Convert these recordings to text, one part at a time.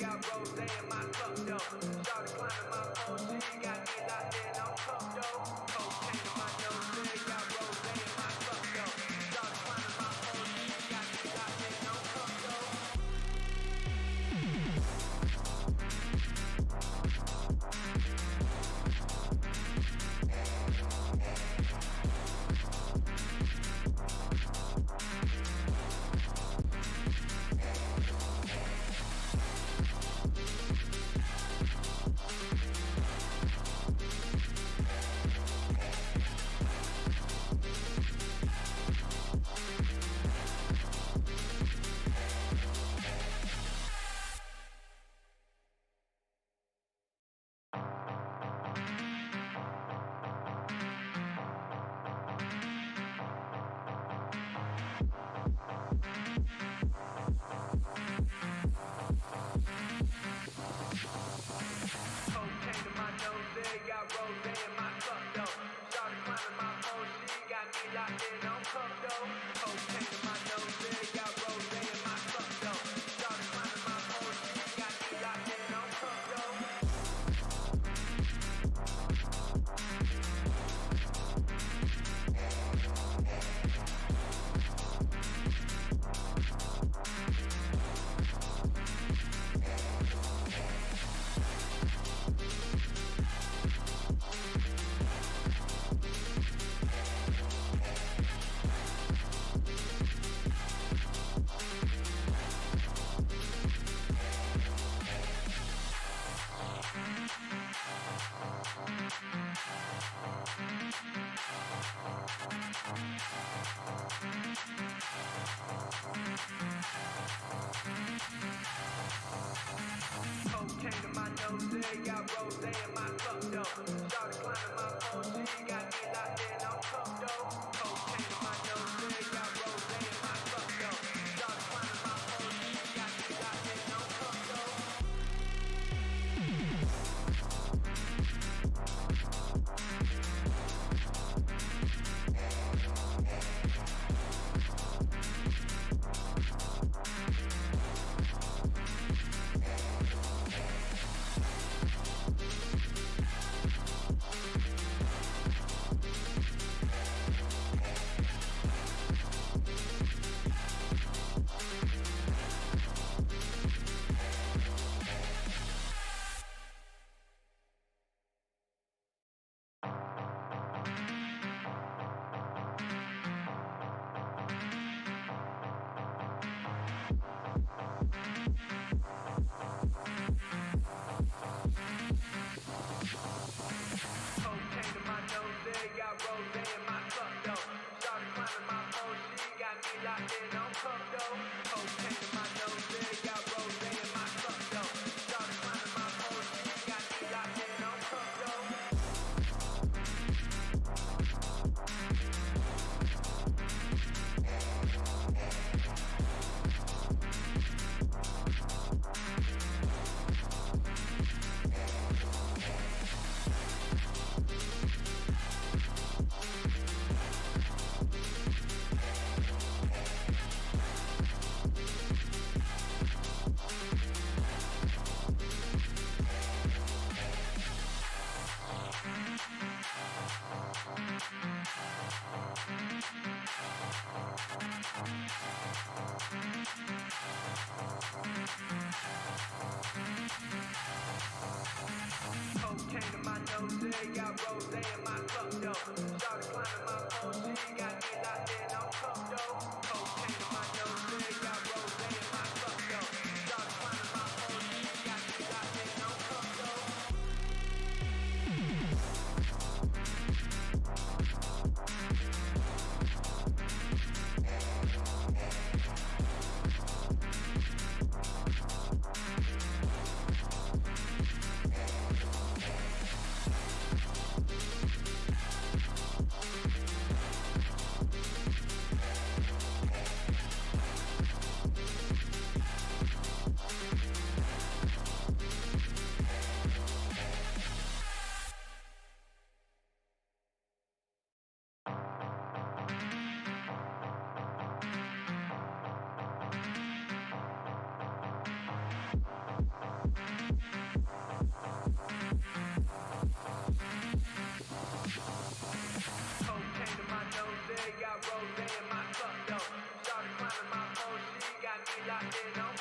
got rose in my cup though. Started climbing my pole, she got me locked in on cup though. Cocaine in my nose, got rose in my cup though. Started climbing my pole, she got me locked in on cup though.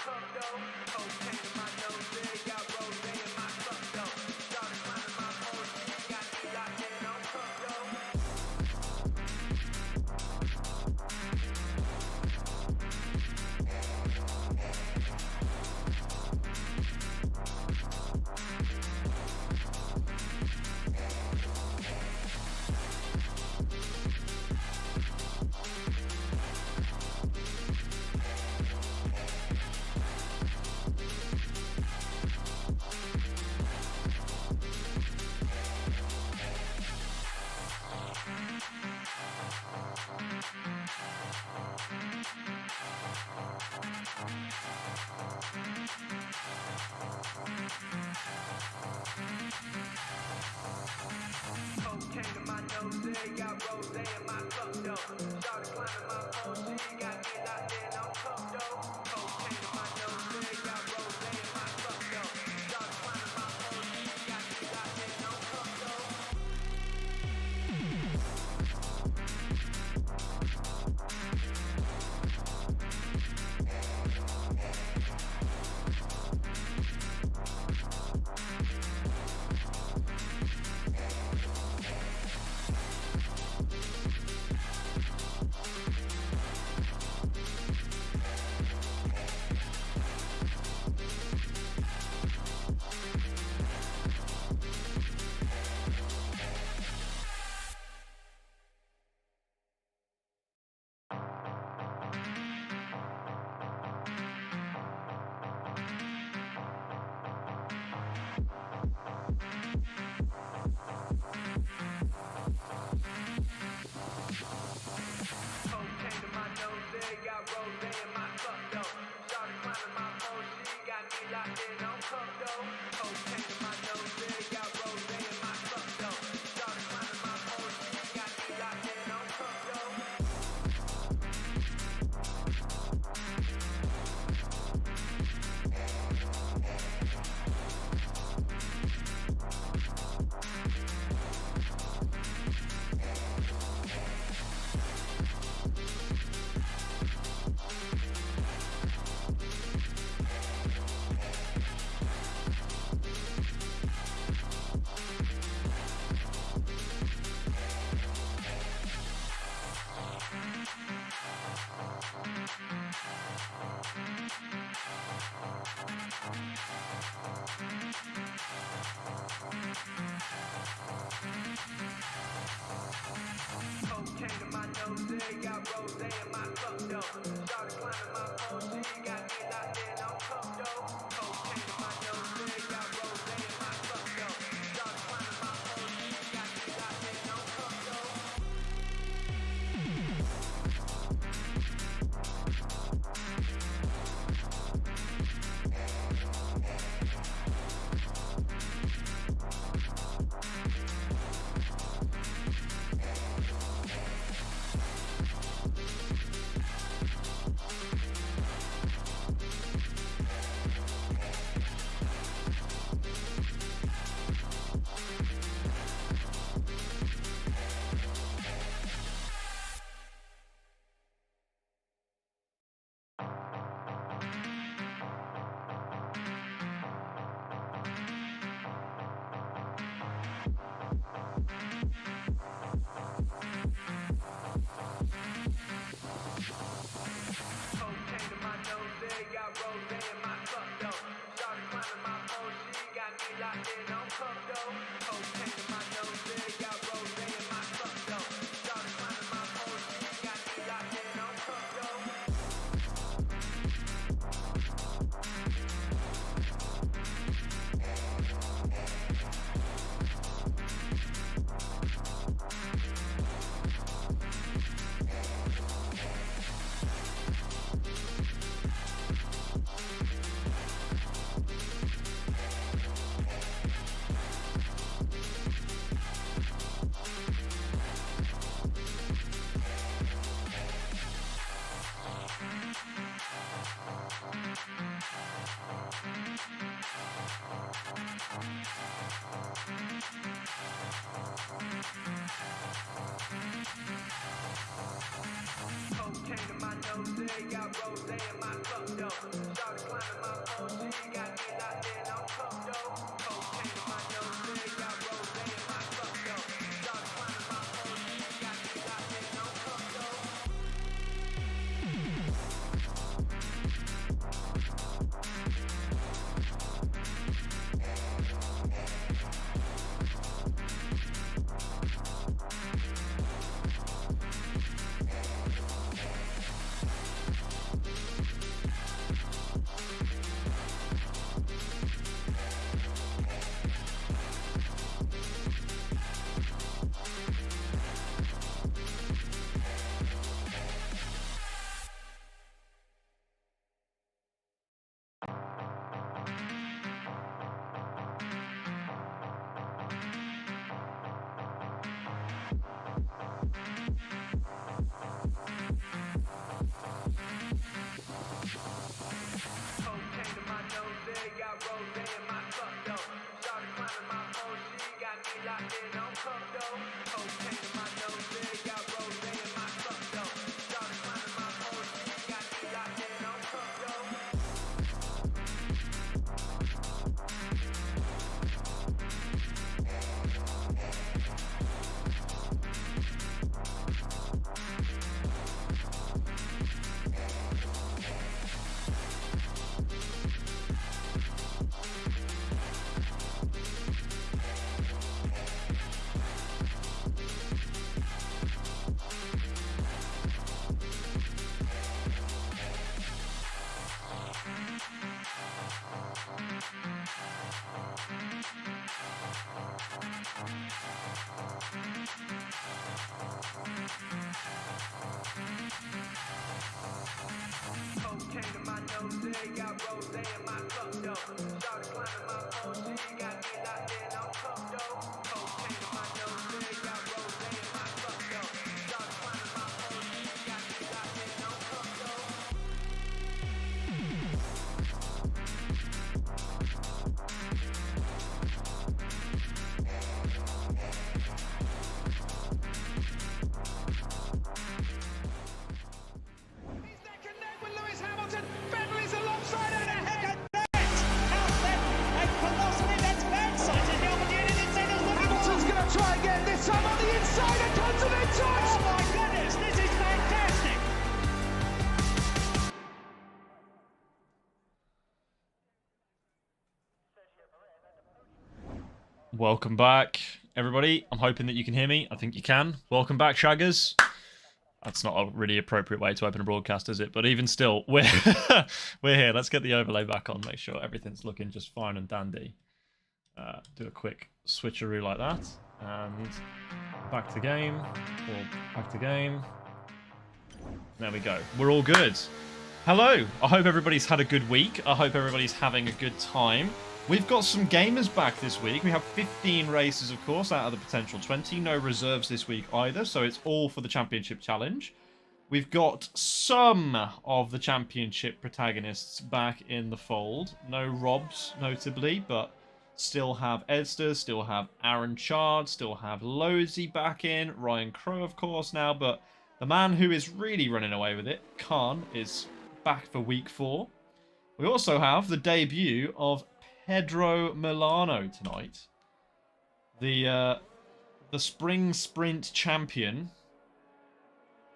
cup though. Cocaine in my nose, yeah, got rose in my cup though. Started climbing my pole, she got me locked in on cup though. Cocaine in my nose, yeah, got rose in my cup though. Started climbing my pole, she got me locked in on cup though. Cocaine in my nose, yeah, got rose in my cup though. Started climbing my pole, she got me locked in on cup though. Cocaine in my nose, yeah, got rose in my cup though. Started climbing my pole, she got me locked in on cup though. Cocaine in my nose, yeah, got rose in my cup though. Started climbing my pole, she got me locked in on cup though. Cocaine in my nose, yeah, got rose in my cup though. Started climbing my pole, she got me locked in on cup though. Cocaine in my nose, yeah, got rose in my cup though. Started climbing my pole, she got me locked in on cup though. Cocaine in my nose, yeah, got rose in my cup though. Started climbing my pole, she got me locked in on cup though. Cocaine in my nose, yeah, got rose in my cup though. Started climbing my pole, she got me locked in on cup though. Cocaine in my nose, yeah, got rose in my cup though. Started climbing nose, got rose in my cup, yo. Started climbing my OG, got me locked in on cup, yo. Cocaine in my nose, got rose in my cup, yo. Started climbing my OG, got me locked in on cup, yo. Welcome back, everybody. I'm hoping that you can hear me. I think you can. Welcome back, Shaggers. That's not a really appropriate way to open a broadcast, is it? But even still, we're we're here. Let's get the overlay back on. Make sure everything's looking just fine and dandy. Do a quick switcheroo like that, and back to game, or back to game. There we go. We're all good. Hello. I hope everybody's had a good week. I hope everybody's having a good time. We've got some gamers back this week. We have 15 races, of course, out of the potential 20. No reserves this week either, so it's all for the Championship Challenge. We've got some of the Championship protagonists back in the fold. No Robs, notably, but still have Edster, still have Aaron Chard, still have Losey back in. Ryan Crow, of course, now, but the man who is really running away with it, Khan, is back for week 4. We also have the debut of Pedro Milano tonight. The spring sprint champion,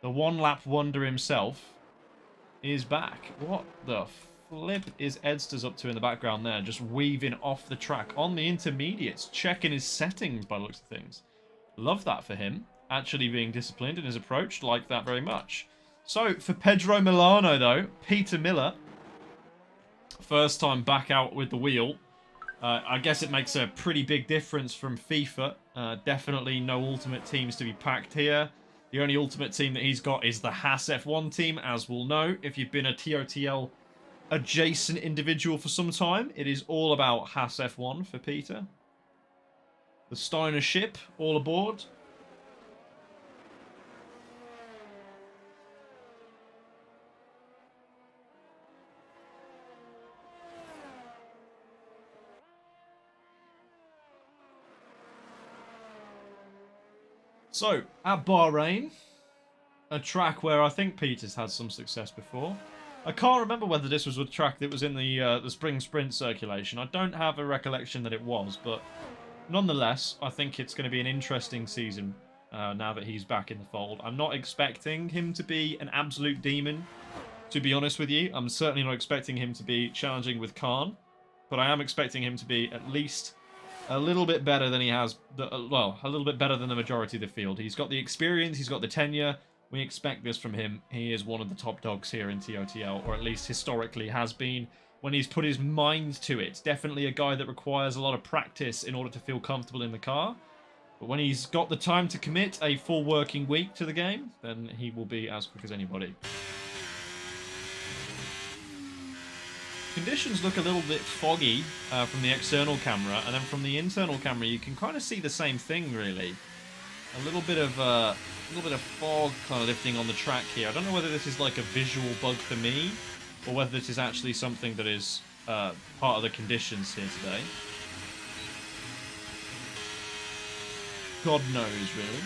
the one-lap wonder himself, is back. What the flip is Edsters up to in the background there? Just weaving off the track on the intermediates, checking his settings by the looks of things. Love that for him. Actually being disciplined in his approach. Like that very much. So, for Pedro Milano, though, Peter Miller, first time back out with the wheel. I guess it makes a pretty big difference from FIFA. Definitely no ultimate teams to be packed here. The only ultimate team that he's got is the Haas F1 team, as we'll know. If you've been a TOTL adjacent individual for some time, it is all about Haas F1 for Peter. The Steiner ship, all aboard. So, at Bahrain, a track where I think Peter's had some success before. I can't remember whether this was a track that was in the spring sprint circulation. I don't have a recollection that it was, but nonetheless, I think it's going to be an interesting season now that he's back in the fold. I'm not expecting him to be an absolute demon, to be honest with you. I'm certainly not expecting him to be challenging with Khan, but I am expecting him to be at least a little bit better than he has, well, a little bit better than the majority of the field. He's got the experience, he's got the tenure. We expect this from him. He is one of the top dogs here in TOTL, or at least historically has been when he's put his mind to it. Definitely a guy that requires a lot of practice in order to feel comfortable in the car. But when he's got the time to commit a full working week to the game, then he will be as quick as anybody. Conditions look a little bit foggy from the external camera, and then from the internal camera you can kind of see the same thing, really. A little bit of fog kind of lifting on the track here. I don't know whether this is like a visual bug for me, or whether this is actually something that is part of the conditions here today. God knows, really.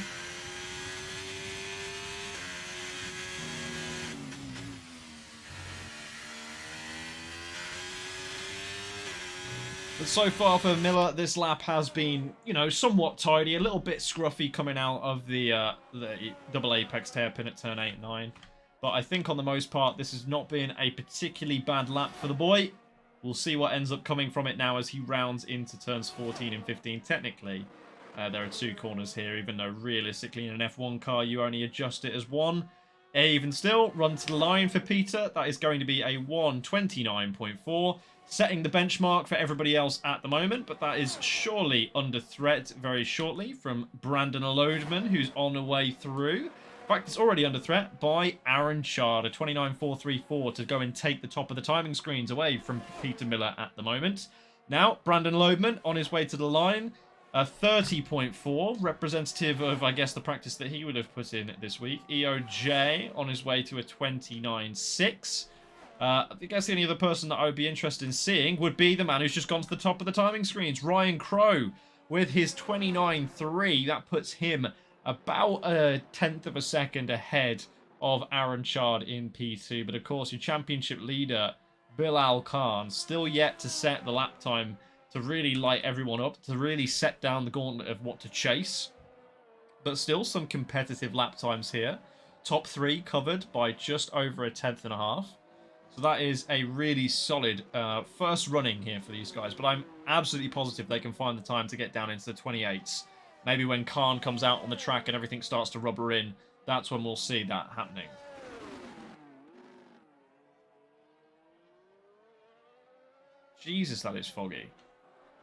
But so far for Miller, this lap has been, you know, somewhat tidy, a little bit scruffy coming out of the double apex hairpin at turn 8 and 9. But I think on the most part, this has not been a particularly bad lap for the boy. We'll see what ends up coming from it now as he rounds into turns 14 and 15. Technically, there are 2 corners here, even though realistically in an F1 car, you only adjust it as 1. Even still, run to the line for Peter. That is going to be a 1:29.4. Setting the benchmark for everybody else at the moment, but that is surely under threat very shortly from Brandon Lodeman, who's on the way through. In fact, it's already under threat by Aaron Chard, a 29.434 to go and take the top of the timing screens away from Peter Miller at the moment. Now, Brandon Loebman on his way to the line, a 30.4, representative of, I guess, the practice that he would have put in this week. EOJ on his way to a 29.6. I guess the only other person that I would be interested in seeing would be the man who's just gone to the top of the timing screens, Ryan Crowe, with his 29.3. That puts him about a tenth of a second ahead of Aaron Chard in P2. But of course, your championship leader, Bilal Khan, still yet to set the lap time to really light everyone up, to really set down the gauntlet of what to chase. But still some competitive lap times here. Top 3 covered by just over a tenth and a half. So that is a really solid first running here for these guys. But I'm absolutely positive they can find the time to get down into the 28s. Maybe when Khan comes out on the track and everything starts to rubber in, that's when we'll see that happening. Jesus, that is foggy.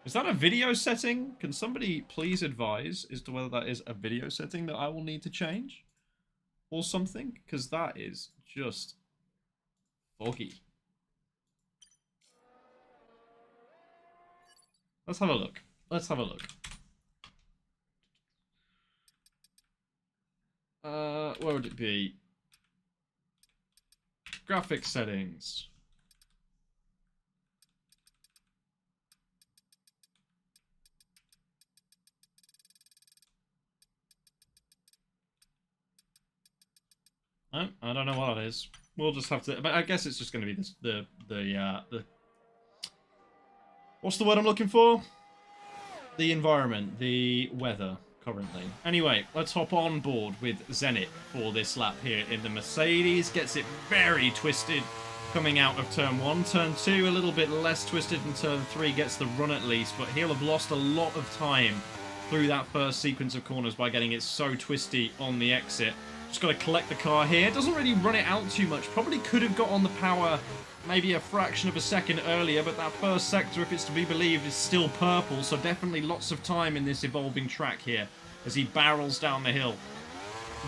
Is that a video setting? Can somebody please advise as to whether that is a video setting that I will need to change? Or something? Because that is just foggy. Let's have a look. Let's have a look. Where would it be? Graphics settings. Oh, I don't know what it is. We'll just have to. But I guess it's just going to be this, the. What's the word I'm looking for? The environment, the weather. Currently. Anyway, let's hop on board with Zenit for this lap here in the Mercedes. Gets it very twisted coming out of turn 1. Turn 2 a little bit less twisted, and turn 3 gets the run at least, but he'll have lost a lot of time through that first sequence of corners by getting it so twisty on the exit. Just got to collect the car here. Doesn't really run it out too much. Probably could have got on the power maybe a fraction of a second earlier, but that first sector, if it's to be believed, is still purple, so definitely lots of time in this evolving track here as he barrels down the hill.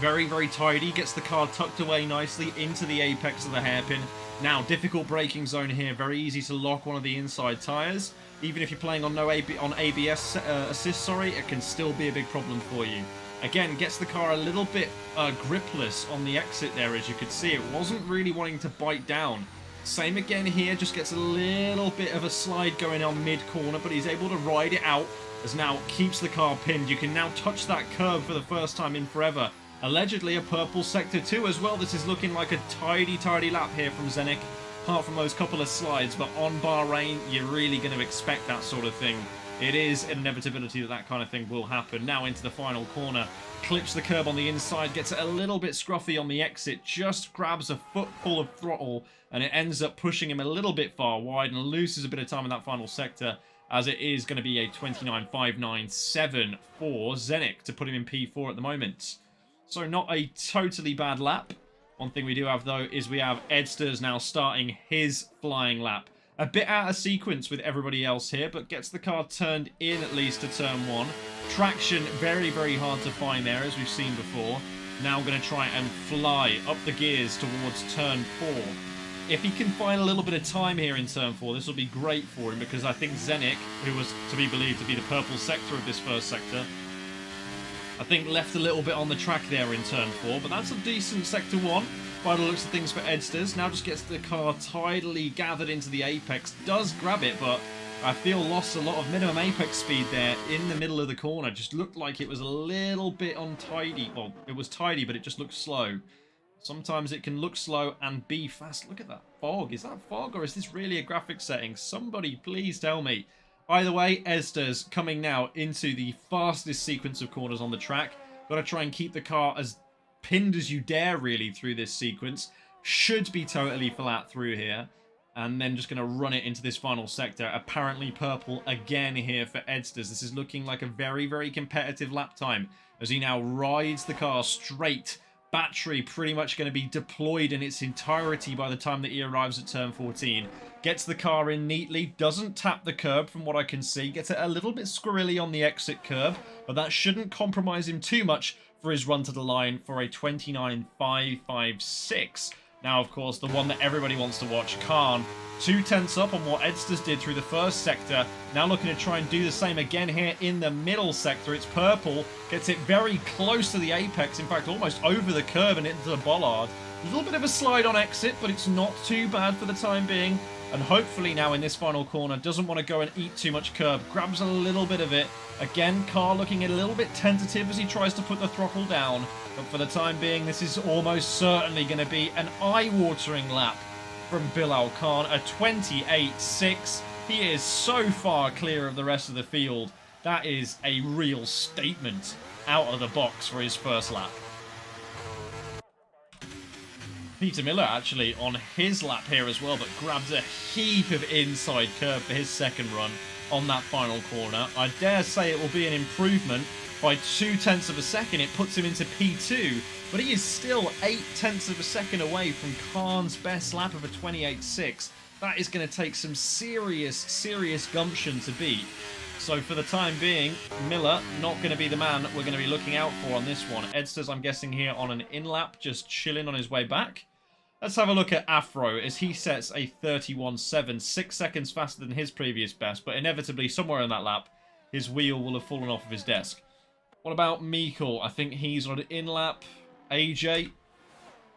Very, very tidy, gets the car tucked away nicely into the apex of the hairpin. Now, difficult braking zone here, very easy to lock one of the inside tyres. Even if you're playing on ABS assist, it can still be a big problem for you. Again, gets the car a little bit gripless on the exit there, as you could see. It wasn't really wanting to bite down. Same again here, just gets a little bit of a slide going on mid-corner, but he's able to ride it out, as now keeps the car pinned. You can now touch that curb for the first time in forever. Allegedly a purple sector 2 as well. This is looking like a tidy lap here from Zenit, apart from those couple of slides, but on Bahrain, you're really going to expect that sort of thing. It is an inevitability that that kind of thing will happen. Now into the final corner. Clips the curb on the inside, gets it a little bit scruffy on the exit, just grabs a foot full of throttle, and it ends up pushing him a little bit far wide and loses a bit of time in that final sector, as it is going to be a 29.597 for Zenit to put him in P4 at the moment. So not a totally bad lap. One thing we do have, though, is we have Edsters now starting his flying lap. A bit out of sequence with everybody else here, but gets the car turned in at least to turn 1. Traction very, very hard to find there, as we've seen before. Now going to try and fly up the gears towards turn 4. If he can find a little bit of time here in turn 4, this will be great for him, because I think Zenit, who was to be believed to be the purple sector of this first sector, I think left a little bit on the track there in turn 4, but that's a decent sector 1. By the looks of things for Edsters. Now just gets the car tidily gathered into the apex. Does grab it, but I feel lost a lot of minimum apex speed there in the middle of the corner. Just looked like it was a little bit untidy. Well, it was tidy, but it just looked slow. Sometimes it can look slow and be fast. Look at that fog. Is that fog, or is this really a graphics setting? Somebody please tell me. Either way, Edsters coming now into the fastest sequence of corners on the track. Got to try and keep the car as pinned as you dare, really, through this sequence. Should be totally flat through here. And then just going to run it into this final sector. Apparently purple again here for Edsters. This is looking like a very, very competitive lap time, as he now rides the car straight. Battery pretty much going to be deployed in its entirety by the time that he arrives at turn 14. Gets the car in neatly. Doesn't tap the curb from what I can see. Gets it a little bit squirrely on the exit curb, but that shouldn't compromise him too much for his run to the line for a 29.556. Now, of course, the one that everybody wants to watch, Khan, 2/10 up on what Edsters did through the first sector. Now looking to try and do the same again here in the middle sector. It's purple, gets it very close to the apex, in fact, almost over the curve and into the bollard. A little bit of a slide on exit, but it's not too bad for the time being. And hopefully now in this final corner, doesn't want to go and eat too much curb. Grabs a little bit of it. Again, Carr looking a little bit tentative as he tries to put the throttle down. But for the time being, this is almost certainly going to be an eye-watering lap from Bilal Khan. A 28.6. He is so far clear of the rest of the field. That is a real statement out of the box for his first lap. Peter Miller actually on his lap here as well, but grabs a heap of inside curve for his second run on that final corner. I dare say it will be an improvement by 0.2 of a second. It puts him into P2, but he is still 0.8 of a second away from Khan's best lap of a 28.6. That is going to take some serious gumption to beat. So for the time being, Miller not going to be the man that we're going to be looking out for on this one. Edsters, I'm guessing here on an in-lap, just chilling on his way back. Let's have a look at Afro as he sets a 31.7, 6 seconds faster than his previous best, but inevitably somewhere in that lap, his wheel will have fallen off of his desk. What about Meikle? I think he's on an in-lap. AJ,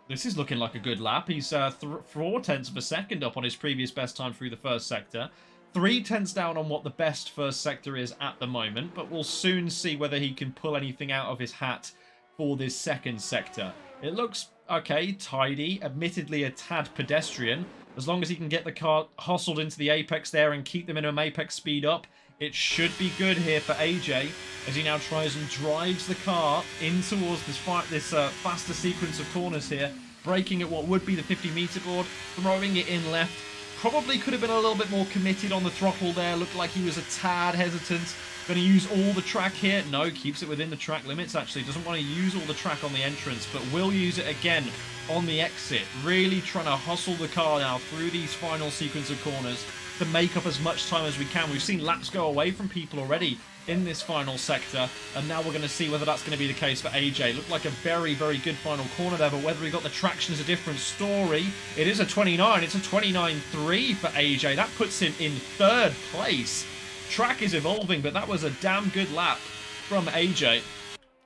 this is looking like a good lap. He's 0.4 of a second up on his previous best time through the first sector. 0.3 down on what the best first sector is at the moment, but we'll soon see whether he can pull anything out of his hat for this second sector. It looks okay, tidy, admittedly a tad pedestrian. As long as he can get the car hustled into the apex there and keep the minimum apex speed up, it should be good here for AJ as he now tries and drives the car in towards this faster sequence of corners here, braking at what would be the 50-meter board, throwing it in left. Probably could have been a little bit more committed on the throttle there. Looked like he was a tad hesitant. Going to use all the track here. No, keeps it within the track limits, actually. Doesn't want to use all the track on the entrance, but will use it again on the exit. Really trying to hustle the car now through these final sequence of corners to make up as much time as we can. We've seen laps go away from people already in this final sector, and now we're going to see whether that's going to be the case for AJ. Looked like a very good final corner there, but whether he got the traction is a different story. It is a 29. It's a 29.3 for AJ. That puts him in third place. Track is evolving, but that was a damn good lap from AJ.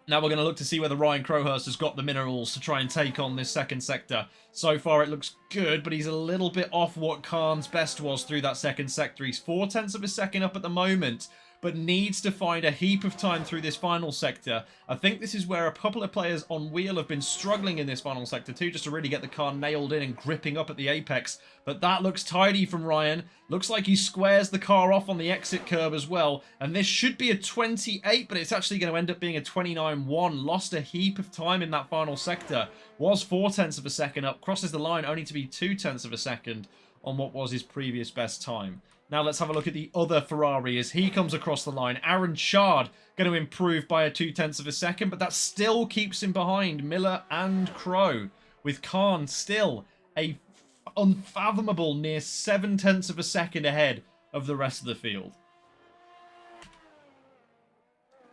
Now we're going to look to see whether Ryan Crowhurst has got the minerals to try and take on this second sector. So far it looks good, but he's a little bit off what Khan's best was through that second sector. He's 0.4 of a second up at the moment, but needs to find a heap of time through this final sector. I think this is where a couple of players on wheel have been struggling in this final sector too, just to really get the car nailed in and gripping up at the apex. But that looks tidy from Ryan. Looks like he squares the car off on the exit curb as well. And this should be a 28, but it's actually going to end up being a 29.1. Lost a heap of time in that final sector. Was 0.4 of a second up. Crosses the line only to be 0.2 of a second on what was his previous best time. Now let's have a look at the other Ferrari as he comes across the line. Aaron Chard going to improve by a 0.2 of a second, but that still keeps him behind Miller and Crow, with Khan still a unfathomable near 0.7 of a second ahead of the rest of the field.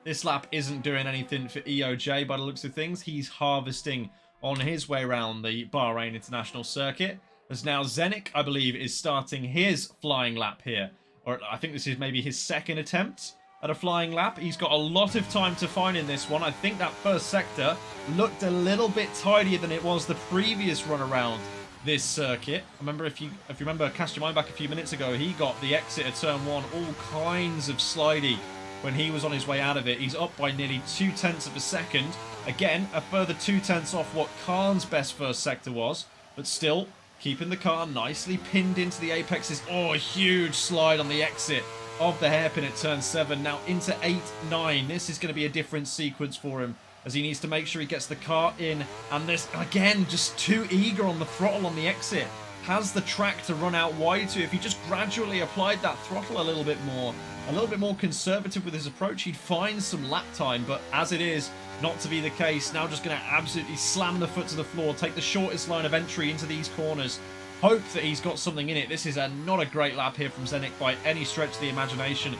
This lap isn't doing anything for EOJ by the looks of things. He's harvesting on his way around the Bahrain International Circuit. As now Zenik, I believe, is starting his flying lap here. Or I think this is maybe his second attempt at a flying lap. He's got a lot of time to find in this one. I think that first sector looked a little bit tidier than it was the previous run around this circuit. I remember, if you remember, cast your mind back a few minutes ago, he got the exit at turn 1 all kinds of slidey when he was on his way out of it. He's up by nearly 0.2 of a second. Again, a further 0.2 off what Khan's best first sector was, but still keeping the car nicely pinned into the apexes. Oh, a huge slide on the exit of the hairpin at turn 7. Now into 8-9. This is going to be a different sequence for him as he needs to make sure he gets the car in. And this, again, just too eager on the throttle on the exit. Has the track to run out wide to. If he just gradually applied that throttle a little bit more conservative with his approach, he'd find some lap time. But as it is, not to be the case. Now just going to absolutely slam the foot to the floor, take the shortest line of entry into these corners. Hope that he's got something in it. This is not a great lap here from Zenik by any stretch of the imagination.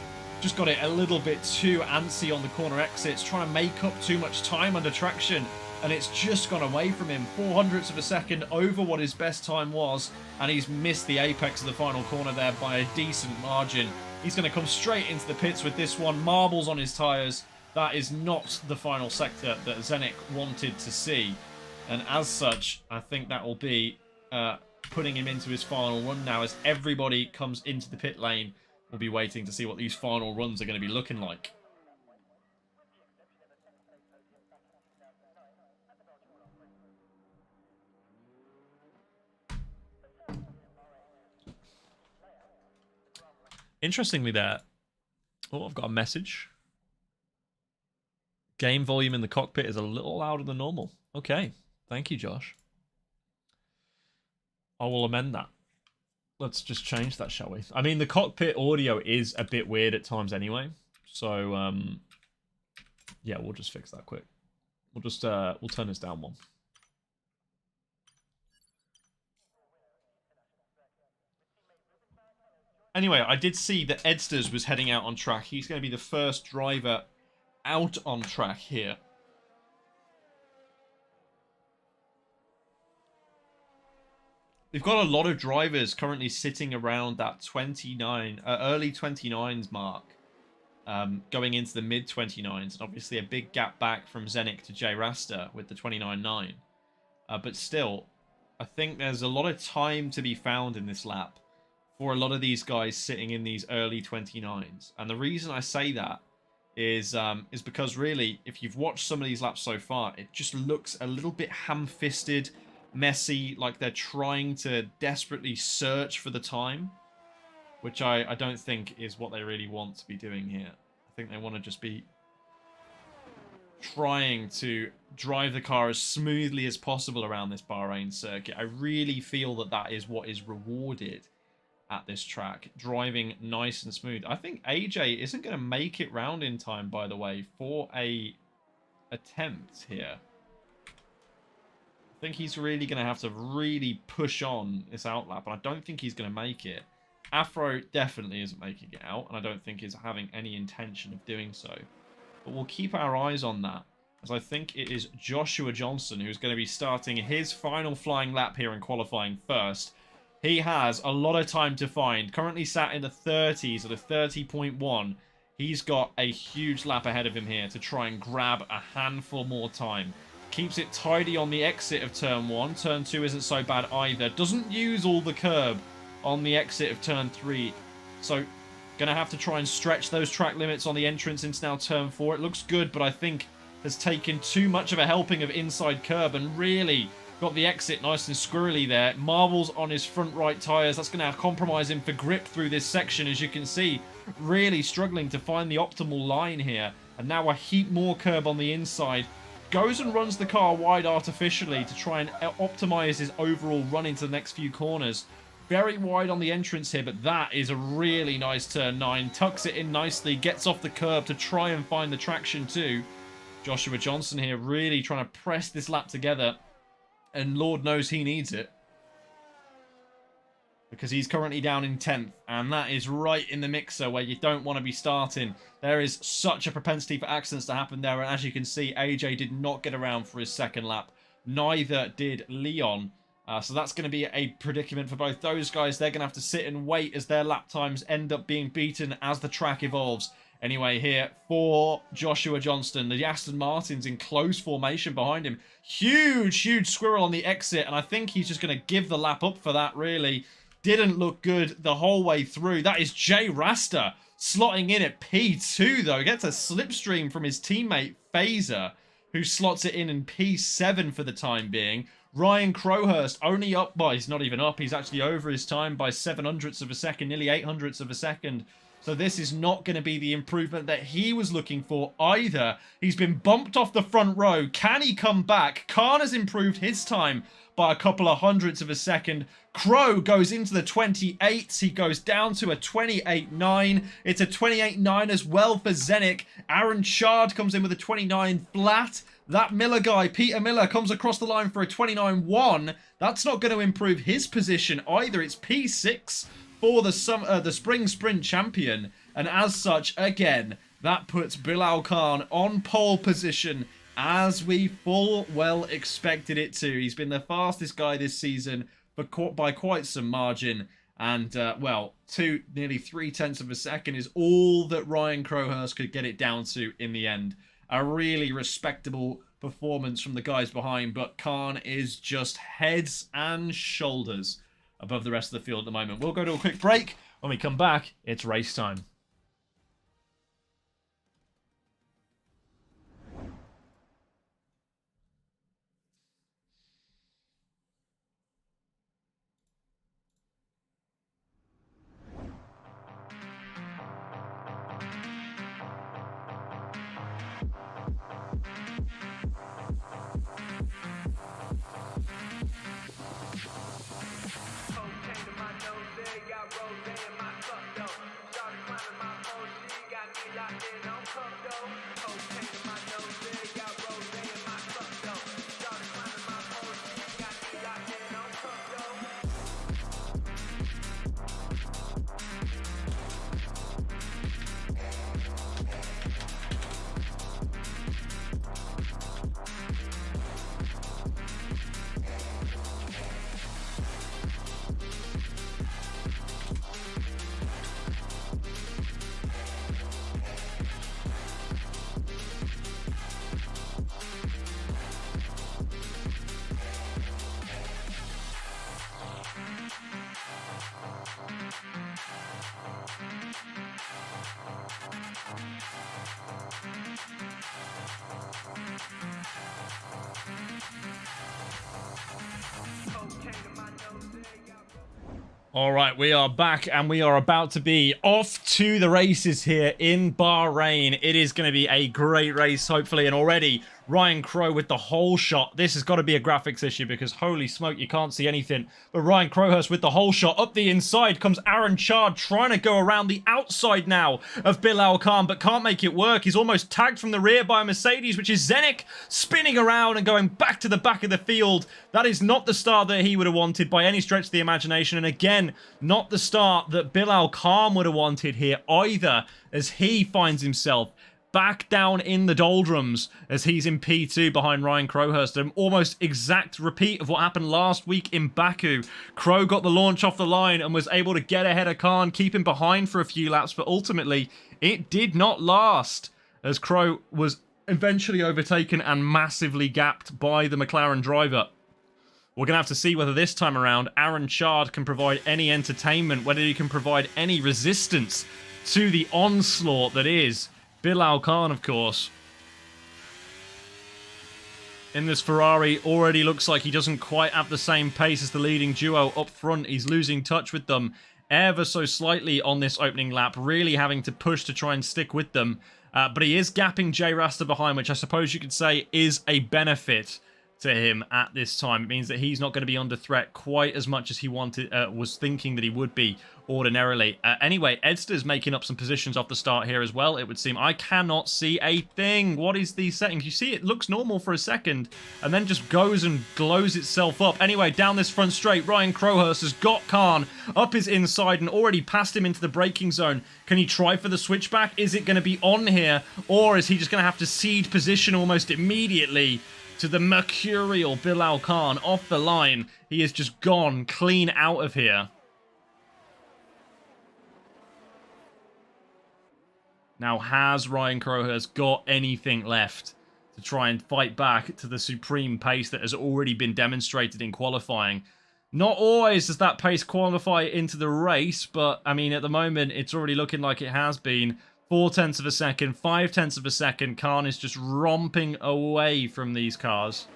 just got it a little bit too antsy on the corner exits, trying to make up too much time under traction, and it's just gone away from him. 0.04 of a second over what his best time was, and he's missed the apex of the final corner there by a decent margin. He's going to come straight into the pits with this one. Marbles on his tyres. That is not the final sector that Zenik wanted to see. And as such, I think that will be putting him into his final run now, as everybody comes into the pit lane. We'll be waiting to see what these final runs are going to be looking like. Interestingly there, oh, I've got a message. Game volume in the cockpit is a little louder than normal. Okay, thank you, Josh. I will amend that. Let's just change that, shall we? I mean, the cockpit audio is a bit weird at times anyway. So, yeah, we'll just fix that quick. We'll just, we'll turn this down one. Anyway, I did see that Edsters was heading out on track. He's going to be the first driver out on track here. We've got a lot of drivers currently sitting around that 29, early 29s mark, going into the mid 29s, and obviously a big gap back from Zenik to J Rasta with the 29.9. But still, I think there's a lot of time to be found in this lap for a lot of these guys sitting in these early 29s. And the reason I say that is because really, if you've watched some of these laps so far, it just looks a little bit ham-fisted, messy, like they're trying to desperately search for the time, which I don't think is what they really want to be doing here. I think they want to just be trying to drive the car as smoothly as possible around this Bahrain circuit. I really feel that that is what is rewarded at this track, driving nice and smooth. I think AJ isn't going to make it round in time, by the way, for a attempt here. I think he's really going to have to really push on this outlap, and I don't think he's going to make it. Afro definitely isn't making it out, and I don't think is having any intention of doing so. But we'll keep our eyes on that, as I think it is Joshua Johnson who's going to be starting his final flying lap here in qualifying first. He has a lot of time to find. Currently sat in the 30s at a 30.1. He's got a huge lap ahead of him here to try and grab a handful more time. Keeps it tidy on the exit of turn 1. Turn 2 isn't so bad either. Doesn't use all the curb on the exit of turn 3. So, going to have to try and stretch those track limits on the entrance into now turn 4. It looks good, but I think has taken too much of a helping of inside curb and really got the exit nice and squirrely there. Marbles on his front right tyres. That's going to compromise him for grip through this section, as you can see. Really struggling to find the optimal line here. And now a heap more curb on the inside. Goes and runs the car wide artificially to try and optimize his overall run into the next few corners. Very wide on the entrance here, but that is a really nice turn 9. Tucks it in nicely, gets off the curb to try and find the traction too. Joshua Johnson here really trying to press this lap together. And Lord knows he needs it, because he's currently down in 10th, and that is right in the mixer where you don't want to be starting. There is such a propensity for accidents to happen there, and as you can see, AJ did not get around for his second lap. Neither did Leon. So that's going to be a predicament for both those guys. They're going to have to sit and wait as their lap times end up being beaten as the track evolves. Anyway, here for Joshua Johnston, the Aston Martin's in close formation behind him. Huge, huge squirrel on the exit, and I think he's just going to give the lap up for that, really. Didn't look good the whole way through. That is J Rasta slotting in at P2, though. Gets a slipstream from his teammate, Phaser, who slots it in P7 for the time being. Ryan Crowhurst only up by, he's not even up, he's actually over his time by 700ths of a second, nearly 800ths of a second. So this is not going to be the improvement that he was looking for either. He's been bumped off the front row. Can he come back? Khan has improved his time by a couple of hundredths of a second. Crow goes into the 28s. He goes down to a 28.9. It's a 28.9 as well for Zenik. Aaron Chard comes in with a 29 flat. That Miller guy, Peter Miller, comes across the line for a 29.1. That's not going to improve his position either. It's P6 for the spring sprint champion. And as such, again, that puts Bilal Khan on pole position as we full well expected it to. He's been the fastest guy this season by quite some margin. And, well, nearly 0.3 of a second is all that Ryan Crowhurst could get it down to in the end. A really respectable performance from the guys behind, but Khan is just heads and shoulders above the rest of the field at the moment. We'll go to a quick break. When we come back, it's race time. All right, we are back and we are about to be off to the races here in Bahrain. It is going to be a great race, hopefully, and already Ryan Crow with the whole shot. This has got to be a graphics issue because holy smoke, you can't see anything. But Ryan Crowhurst with the whole shot. Up the inside comes Aaron Chard trying to go around the outside now of Bilal Khan, but can't make it work. He's almost tagged from the rear by a Mercedes, which is Zenik, spinning around and going back to the back of the field. That is not the start that he would have wanted by any stretch of the imagination. And again, not the start that Bilal Khan would have wanted here either, as he finds himself back down in the doldrums as he's in P2 behind Ryan Crowhurst. An almost exact repeat of what happened last week in Baku. Crow got the launch off the line and was able to get ahead of Khan, keep him behind for a few laps, but ultimately it did not last as Crow was eventually overtaken and massively gapped by the McLaren driver. We're going to have to see whether this time around Aaron Chard can provide any entertainment, whether he can provide any resistance to the onslaught that is Bilal Khan, of course. In this Ferrari, already looks like he doesn't quite have the same pace as the leading duo up front. He's losing touch with them ever so slightly on this opening lap, really having to push to try and stick with them. But he is gapping Jay Rasta behind, which I suppose you could say is a benefit to him at this time. It means that he's not going to be under threat quite as much as he was thinking that he would be ordinarily. Anyway, Edster's making up some positions off the start here as well, it would seem. I cannot see a thing. What is these settings? You see, it looks normal for a second and then just goes and glows itself up. Anyway, down this front straight, Ryan Crowhurst has got Khan up his inside and already passed him into the braking zone. Can he try for the switchback? Is it going to be on here, or is he just going to have to cede position almost immediately to the mercurial Bilal Khan off the line? He is just gone clean out of here. Now, has Ryan Crowhurst got anything left to try and fight back to the supreme pace that has already been demonstrated in qualifying? Not always does that pace qualify into the race, but, I mean, at the moment, it's already looking like it has been. 0.4 of a second, 0.5 of a second. Khan is just romping away from these cars.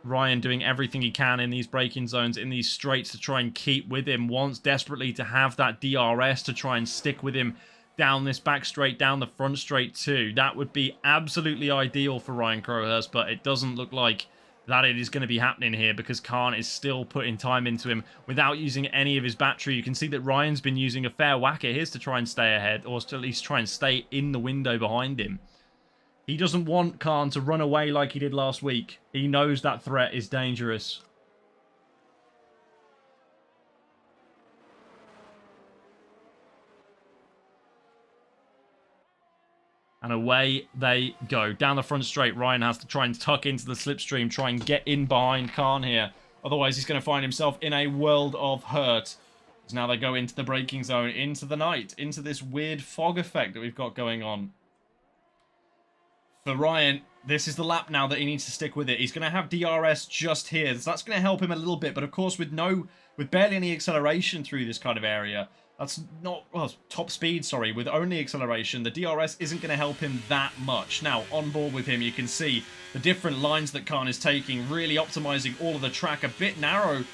Ryan doing everything he can in these braking zones, in these straights to try and keep with him. Wants desperately to have that DRS to try and stick with him down this back straight, down the front straight too. That would be absolutely ideal for Ryan Crowhurst, but it doesn't look like that it is going to be happening here because Khan is still putting time into him without using any of his battery. You can see that Ryan's been using a fair whack at his to try and stay ahead, or to at least try and stay in the window behind him. He doesn't want Khan to run away like he did last week. He knows that threat is dangerous. And away they go. Down the front straight, Ryan has to try and tuck into the slipstream, try and get in behind Khan here. Otherwise, he's going to find himself in a world of hurt. So now they go into the braking zone, into the night, into this weird fog effect that we've got going on. For Ryan, this is the lap now that he needs to stick with it. He's going to have DRS just here, so that's going to help him a little bit. But of course, with barely any acceleration through this kind of area, that's not, well, top speed, sorry, with only acceleration, the DRS isn't going to help him that much. Now, on board with him, you can see the different lines that Khan is taking, really optimizing all of the track, a bit narrow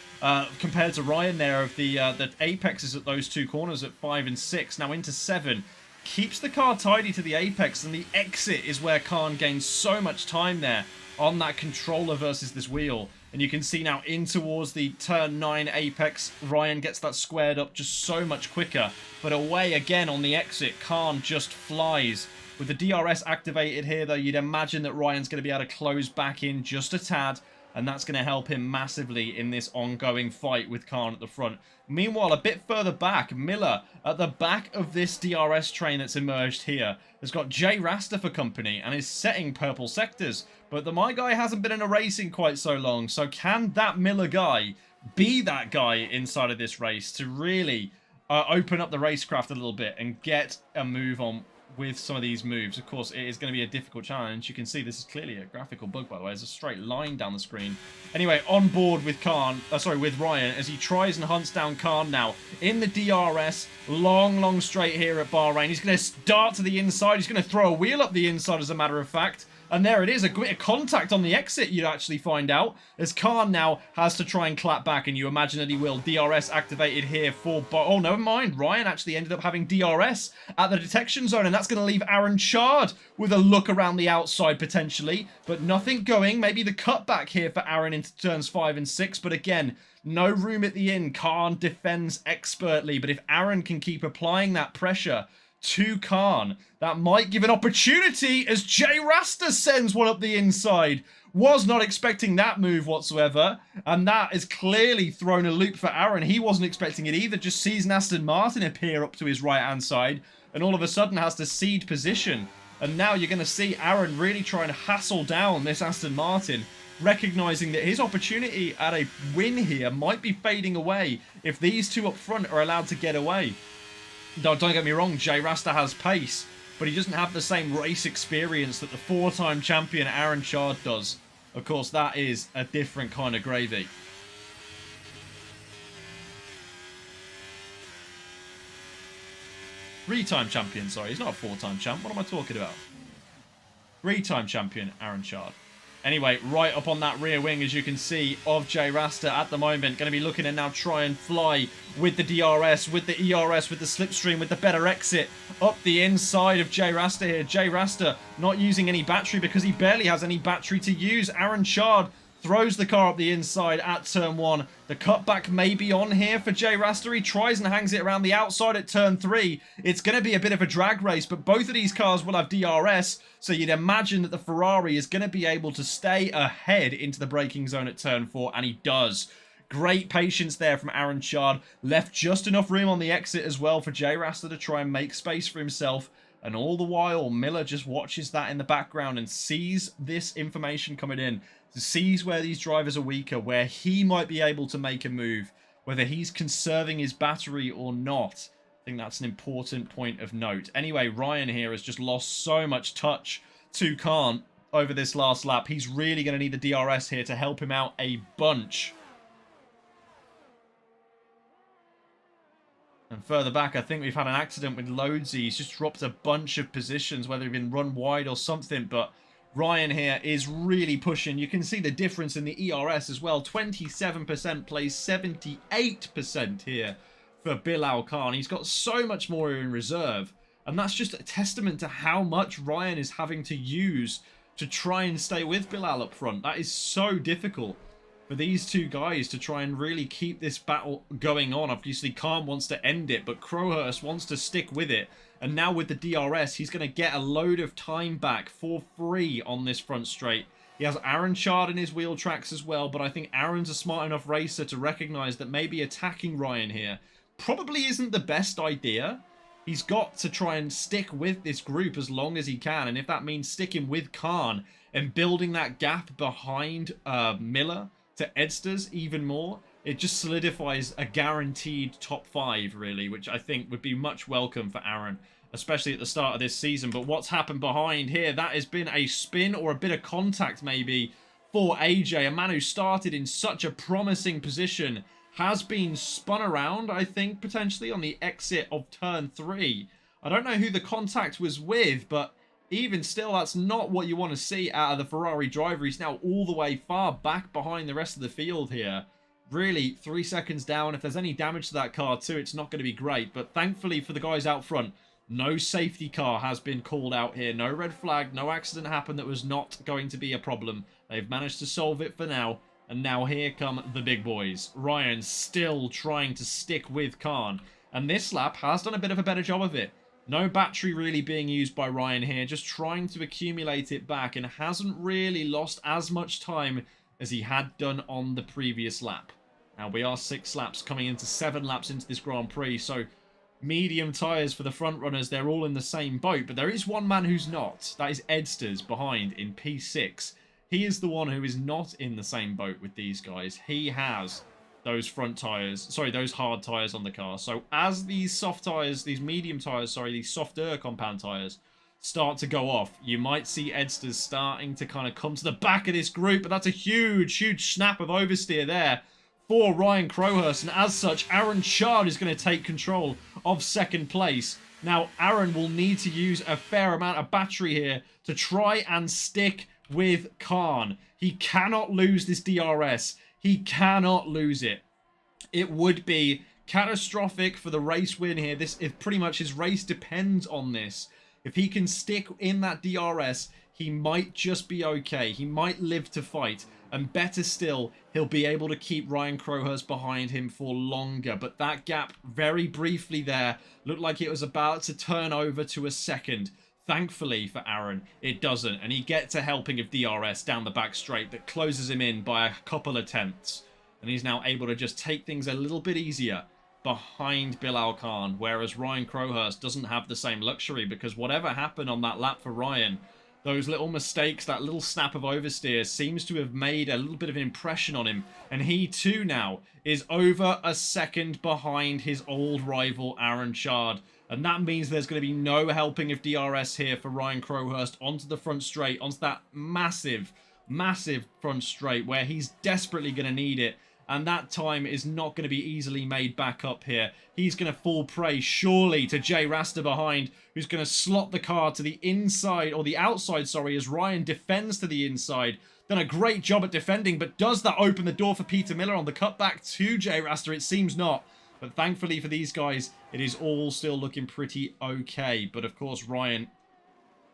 compared to Ryan there of the apexes at those two corners at 5 and 6, now into 7. Keeps the car tidy to the apex, and the exit is where Khan gains so much time there on that controller versus this wheel. And you can see now in towards the turn 9 apex, Ryan gets that squared up just so much quicker. But away again on the exit, Khan just flies. With the DRS activated here, though, you'd imagine that Ryan's going to be able to close back in just a tad. And that's going to help him massively in this ongoing fight with Khan at the front. Meanwhile, a bit further back, Miller at the back of this DRS train that's emerged here has got Jay Rasta for company and is setting purple sectors. But the My Guy hasn't been in a race in quite so long. So can that Miller guy be that guy inside of this race to really open up the racecraft a little bit and get a move on with some of these moves? Of course, it is going to be a difficult challenge. You can see this is clearly a graphical bug, by the way. There's a straight line down the screen. Anyway, on board with with Ryan as he tries and hunts down Khan now in the DRS. Long straight here at Bahrain. He's going to start to the inside. He's going to throw a wheel up the inside, as a matter of fact. And there it is, a bit of contact on the exit, you'd actually find out, as Khan now has to try and clap back, and you imagine that he will. DRS activated here for... Oh, never mind. Ryan actually ended up having DRS at the detection zone, and that's going to leave Aaron Chard with a look around the outside, potentially. But nothing going. Maybe the cutback here for Aaron into turns 5 and 6, but again, no room at the inn. Khan defends expertly, but if Aaron can keep applying that pressure to Khan, that might give an opportunity as Jay Rasta sends one up the inside. Was not expecting that move whatsoever, and that has clearly thrown a loop for Aaron. He wasn't expecting it either, just sees an Aston Martin appear up to his right hand side and all of a sudden has to cede position. And now you're going to see Aaron really try and hassle down this Aston Martin, recognizing that his opportunity at a win here might be fading away if these two up front are allowed to get away. No, don't get me wrong, Jay Rasta has pace, but he doesn't have the same race experience that the 4-time champion Aaron Chard does. Of course, that is a different kind of gravy. Three-time champion, sorry. He's not a 4-time champ. What am I talking about? 3-time champion Aaron Chard. Anyway, right up on that rear wing, as you can see, of Jay Rasta at the moment. Going to be looking to now try and fly with the DRS, with the ERS, with the slipstream, with the better exit up the inside of Jay Rasta here. Jay Rasta not using any battery because he barely has any battery to use. Aaron Chard throws the car up the inside at turn 1. The cutback may be on here for Jay Rasta. He tries and hangs it around the outside at turn 3. It's going to be a bit of a drag race, but both of these cars will have DRS, so you'd imagine that the Ferrari is going to be able to stay ahead into the braking zone at turn 4, and he does. Great patience there from Aaron Chard. Left just enough room on the exit as well for Jay Rasta to try and make space for himself. And all the while, Miller just watches that in the background and sees this information coming in. Sees where these drivers are weaker, where he might be able to make a move, whether he's conserving his battery or not. I think that's an important point of note. Anyway, Ryan here has just lost so much touch to Khan over this last lap. He's really going to need the DRS here to help him out a bunch. And further back, I think we've had an accident with Loadsy. He's just dropped a bunch of positions, whether he's been run wide or something, but Ryan here is really pushing. You can see the difference in the ERS as well. 27% plays 78% here for Bilal Khan. He's got so much more in reserve. And that's just a testament to how much Ryan is having to use to try and stay with Bilal up front. That is so difficult for these two guys to try and really keep this battle going on. Obviously, Khan wants to end it, but Crowhurst wants to stick with it. And now with the DRS, he's going to get a load of time back for free on this front straight. He has Aaron Chard in his wheel tracks as well, but I think Aaron's a smart enough racer to recognize that maybe attacking Ryan here probably isn't the best idea. He's got to try and stick with this group as long as he can. And if that means sticking with Khan and building that gap behind Miller to Edsters even more, it just solidifies a guaranteed top 5, really, which I think would be much welcome for Aaron, especially at the start of this season. But what's happened behind here, that has been a spin or a bit of contact maybe for AJ, a man who started in such a promising position, has been spun around, I think, potentially on the exit of turn 3. I don't know who the contact was with, but even still, that's not what you want to see out of the Ferrari driver. He's now all the way far back behind the rest of the field here. Really, 3 seconds down. If there's any damage to that car too, it's not going to be great. But thankfully for the guys out front, no safety car has been called out here. No red flag, no accident happened that was not going to be a problem. They've managed to solve it for now. And now here come the big boys. Ryan still trying to stick with Khan. And this lap has done a bit of a better job of it. No battery really being used by Ryan here. Just trying to accumulate it back. And hasn't really lost as much time as he had done on the previous lap. Now we are 6 laps coming into 7 laps into this Grand Prix. So medium tyres for the front runners. They're all in the same boat. But there is one man who's not. That is Edsters behind in P6. He is the one who is not in the same boat with these guys. He has those front tyres, sorry, those hard tyres on the car. So as these soft tyres, these medium tyres, sorry, these softer compound tyres start to go off, you might see Edsters starting to kind of come to the back of this group. But that's a huge, huge snap of oversteer there for Ryan Crowhurst. And as such, Aaron Chard is going to take control of second place. Now, Aaron will need to use a fair amount of battery here to try and stick with Khan. He cannot lose this DRS. He cannot lose it. It would be catastrophic for the race win here. This is pretty much his race depends on this. If he can stick in that DRS, he might just be okay. He might live to fight. And better still, he'll be able to keep Ryan Crowhurst behind him for longer. But that gap very briefly there looked like it was about to turn over to a second. Thankfully for Aaron, it doesn't, and he gets a helping of DRS down the back straight that closes him in by a couple attempts. And he's now able to just take things a little bit easier behind Bilal Khan, whereas Ryan Crowhurst doesn't have the same luxury, because whatever happened on that lap for Ryan, those little mistakes, that little snap of oversteer seems to have made a little bit of an impression on him. And he too now is over a second behind his old rival Aaron Chard. And that means there's going to be no helping of DRS here for Ryan Crowhurst onto the front straight, onto that massive, massive front straight where he's desperately going to need it. And that time is not going to be easily made back up here. He's going to fall prey, surely, to Jay Rasta behind, who's going to slot the car to the inside, or the outside, sorry, as Ryan defends to the inside. Done a great job at defending, but does that open the door for Peter Miller on the cutback to Jay Rasta? It seems not. But thankfully for these guys, it is all still looking pretty okay. But of course, Ryan,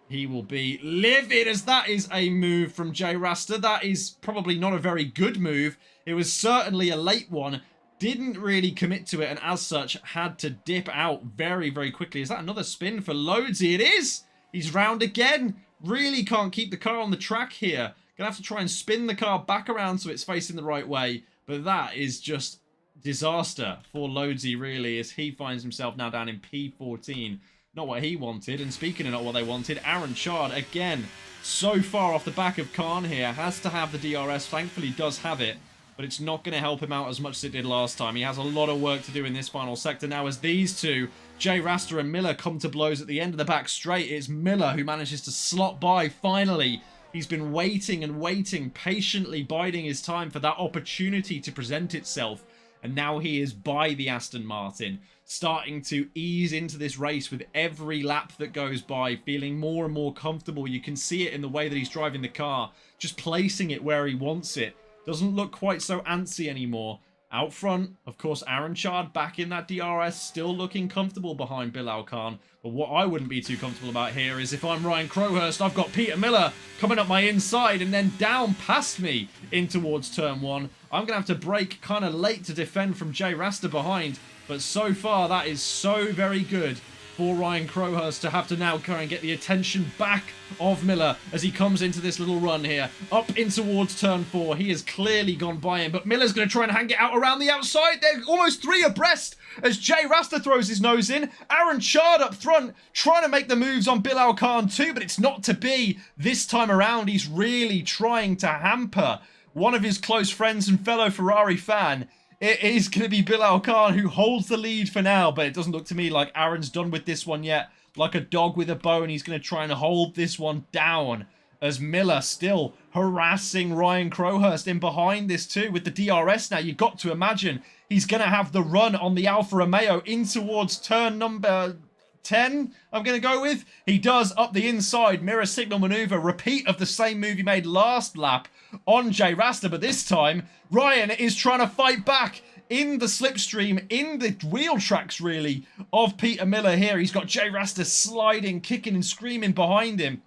he will be livid, as that is a move from Jay Rasta. That is probably not a very good move. It was certainly a late one. Didn't really commit to it, and as such, had to dip out very, very quickly. Is that another spin for Loadsy? It is! He's round again. Really can't keep the car on the track here. Gonna have to try and spin the car back around so it's facing the right way. But that is just disaster for Loadsy, really, as he finds himself now down in P14. Not what he wanted. And speaking of not what they wanted, Aaron Chard, again, so far off the back of Khan here, has to have the DRS. Thankfully, does have it, but it's not going to help him out as much as it did last time. He has a lot of work to do in this final sector now, as these two, Jay Rasta and Miller, come to blows at the end of the back straight. It's Miller who manages to slot by finally. He's been waiting and waiting, patiently biding his time for that opportunity to present itself. And now he is by the Aston Martin, starting to ease into this race with every lap that goes by, feeling more and more comfortable. You can see it in the way that he's driving the car, just placing it where he wants it. Doesn't look quite so antsy anymore. Out front, of course, Aaron Chard back in that DRS, still looking comfortable behind Bilal Khan. But what I wouldn't be too comfortable about here is if I'm Ryan Crowhurst, I've got Peter Miller coming up my inside and then down past me in towards turn 1. I'm going to have to brake kind of late to defend from Jay Rasta behind. But so far, that is so very good for Ryan Crowhurst to have to now try and get the attention back of Miller as he comes into this little run here. Up in towards turn 4. He has clearly gone by him, but Miller's going to try and hang it out around the outside. They're almost 3 abreast as Jay Rasta throws his nose in. Aaron Chard up front trying to make the moves on Bilal Khan too, but it's not to be. This time around, he's really trying to hamper one of his close friends and fellow Ferrari fan. It is going to be Bilal Khan who holds the lead for now, but it doesn't look to me like Aaron's done with this one yet. Like a dog with a bone, he's going to try and hold this one down as Miller still harassing Ryan Crowhurst in behind this too with the DRS now. You've got to imagine he's going to have the run on the Alfa Romeo in towards turn number 10, I'm going to go with. He does up the inside, mirror signal maneuver, repeat of the same move he made last lap on Jay Rasta, but this time Ryan is trying to fight back in the slipstream, in the wheel tracks really, of Peter Miller here. He's got Jay Rasta sliding, kicking and screaming behind him.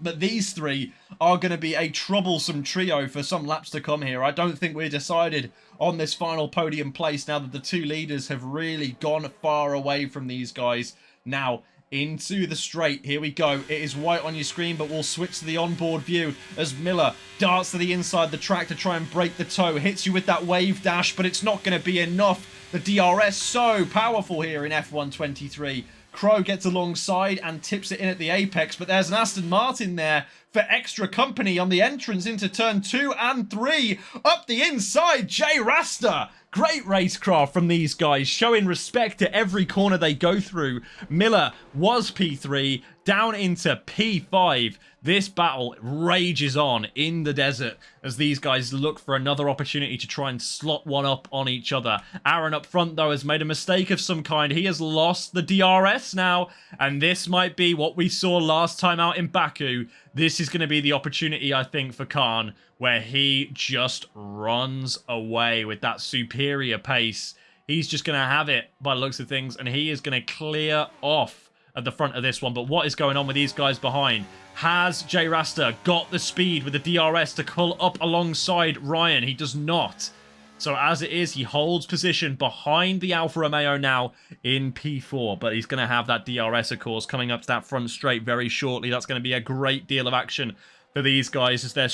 But these three are going to be a troublesome trio for some laps to come here. I don't think we're decided on this final podium place now that the two leaders have really gone far away from these guys. Now, into the straight. Here we go. It is white on your screen, but we'll switch to the onboard view as Miller darts to the inside the track to try and break the toe. Hits you with that wave dash, but it's not going to be enough. The DRS so powerful here in F1 23. Crow gets alongside and tips it in at the apex, but there's an Aston Martin there for extra company on the entrance into turn 2 and 3. Up the inside, Jay Rasta. Great racecraft from these guys, showing respect to every corner they go through. Miller was P3, down into P5. This battle rages on in the desert as these guys look for another opportunity to try and slot one up on each other. Aaron up front, though, has made a mistake of some kind. He has lost the DRS now, and this might be what we saw last time out in Baku. This is going to be the opportunity, I think, for Khan, where he just runs away with that superior pace. He's just going to have it by the looks of things, and he is going to clear off at the front of this one. But what is going on with these guys behind? Has Jay Rasta got the speed with the DRS to pull up alongside Ryan? He does not. So as it is, he holds position behind the Alfa Romeo now in P4. But he's going to have that DRS, of course, coming up to that front straight very shortly. That's going to be a great deal of action for these guys as they're...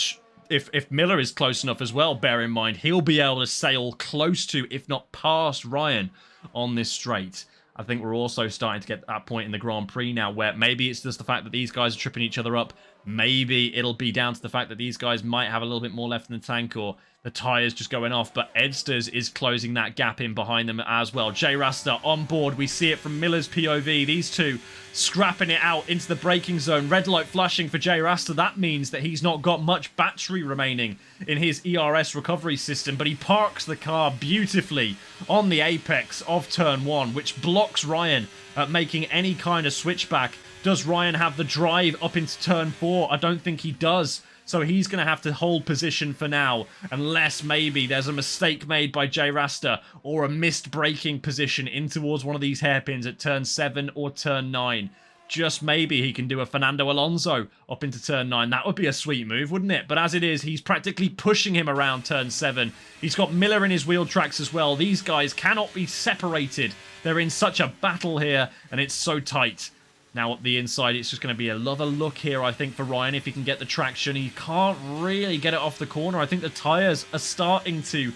If Miller is close enough as well, bear in mind, he'll be able to sail close to, if not past, Ryan on this straight. I think we're also starting to get to that point in the Grand Prix now where maybe it's just the fact that these guys are tripping each other up. Maybe it'll be down to the fact that these guys might have a little bit more left in the tank or the tyres just going off. But Edsters is closing that gap in behind them as well. Jay Rasta on board. We see it from Miller's POV. These two scrapping it out into the braking zone. Red light flashing for Jay Rasta. That means that he's not got much battery remaining in his ERS recovery system. But he parks the car beautifully on the apex of turn 1, which blocks Ryan at making any kind of switchback. Does Ryan have the drive up into turn 4? I don't think he does. So he's going to have to hold position for now, unless maybe there's a mistake made by Jay Rasta or a missed braking position in towards one of these hairpins at turn 7 or turn 9. Just maybe he can do a Fernando Alonso up into turn 9. That would be a sweet move, wouldn't it? But as it is, he's practically pushing him around turn 7. He's got Miller in his wheel tracks as well. These guys cannot be separated. They're in such a battle here, and it's so tight. Now up the inside, it's just going to be another look here, I think, for Ryan, if he can get the traction. He can't really get it off the corner. I think the tyres are starting to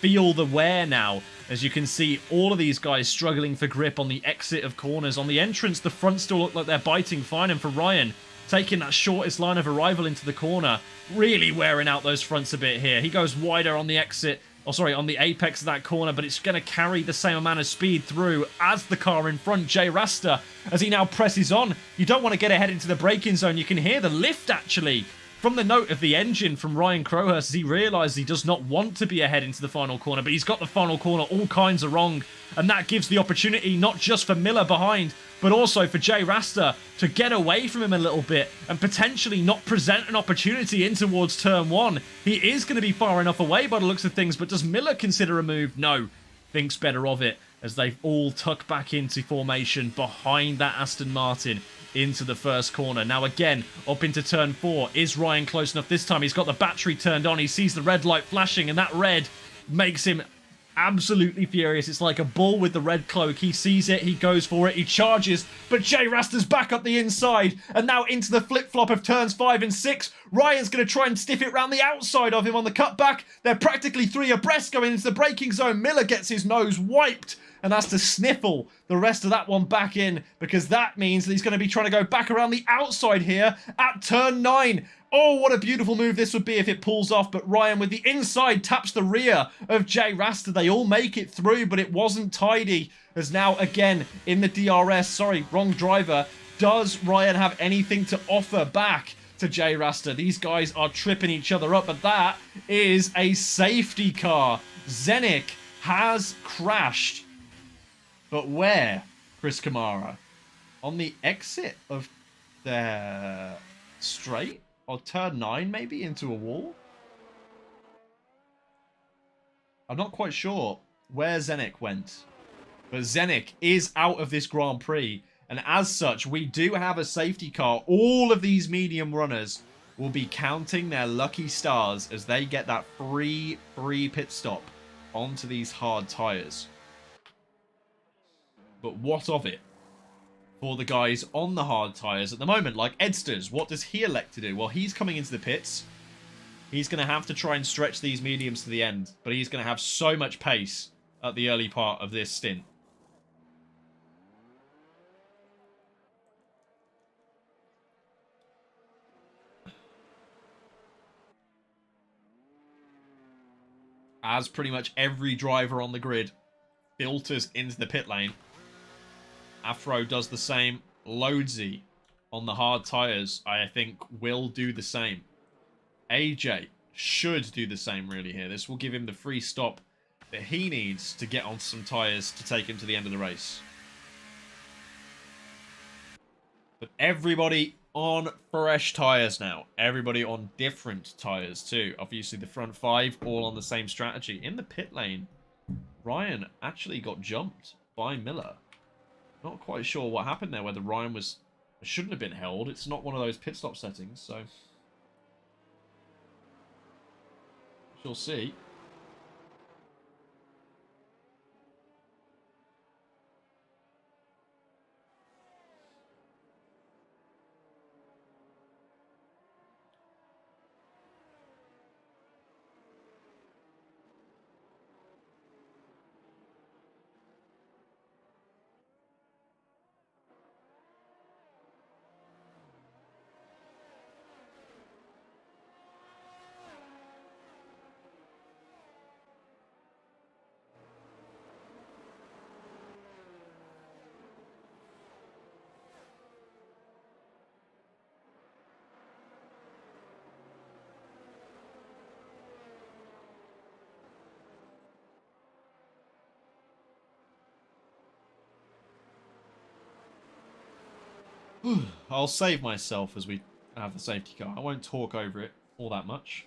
feel the wear now. As you can see, all of these guys struggling for grip on the exit of corners. On the entrance, the front still look like they're biting fine. And for Ryan, taking that shortest line of arrival into the corner, really wearing out those fronts a bit here. He goes wider on the exit. On the apex of that corner, but it's going to carry the same amount of speed through as the car in front, Jay Rasta, as he now presses on. You don't want to get ahead into the braking zone. You can hear the lift, actually, from the note of the engine from Ryan Crowhurst as he realises he does not want to be ahead into the final corner, but he's got the final corner all kinds of wrong, and that gives the opportunity not just for Miller behind, but also for Jay Rasta to get away from him a little bit and potentially not present an opportunity in towards turn 1. He is going to be far enough away by the looks of things, but does Miller consider a move? No. Thinks better of it as they've all tucked back into formation behind that Aston Martin into the first corner. Now again, up into turn 4. Is Ryan close enough this time? He's got the battery turned on. He sees the red light flashing, and that red makes him absolutely furious. It's like a bull with the red cloak. He sees it, he goes for it, he charges, but J Rasta's back up the inside, and now into the flip-flop of turns 5 and 6. Ryan's going to try and stiff it round the outside of him on the cutback. They're practically 3 abreast going into the braking zone. Miller gets his nose wiped and has to sniffle the rest of that one back in, because that means that he's going to be trying to go back around the outside here at turn 9. Oh, what a beautiful move this would be if it pulls off, but Ryan with the inside taps the rear of J Rasta. They all make it through, but it wasn't tidy, as now again in the DRS, sorry, wrong driver. Does Ryan have anything to offer back to J Rasta? These guys are tripping each other up, but that is a safety car. Zenik has crashed. But where, Chris Kamara? On the exit of their straight? Or turn 9 maybe, into a wall? I'm not quite sure where Zenik went. But Zenik is out of this Grand Prix. And as such, we do have a safety car. All of these medium runners will be counting their lucky stars as they get that free pit stop onto these hard tyres. But what of it for the guys on the hard tyres at the moment? Like Edsters, what does he elect to do? Well, he's coming into the pits. He's going to have to try and stretch these mediums to the end. But he's going to have so much pace at the early part of this stint. As pretty much every driver on the grid filters into the pit lane. Afro does the same. Loadsy on the hard tyres, I think, will do the same. AJ should do the same, really, here. This will give him the free stop that he needs to get onto some tyres to take him to the end of the race. But everybody on fresh tyres now. Everybody on different tyres, too. Obviously, the front 5 all on the same strategy. In the pit lane, Ryan actually got jumped by Miller. Not quite sure what happened there, whether Ryan shouldn't have been held. It's not one of those pit stop settings, so we'll see. I'll save myself as we have the safety car. I won't talk over it all that much.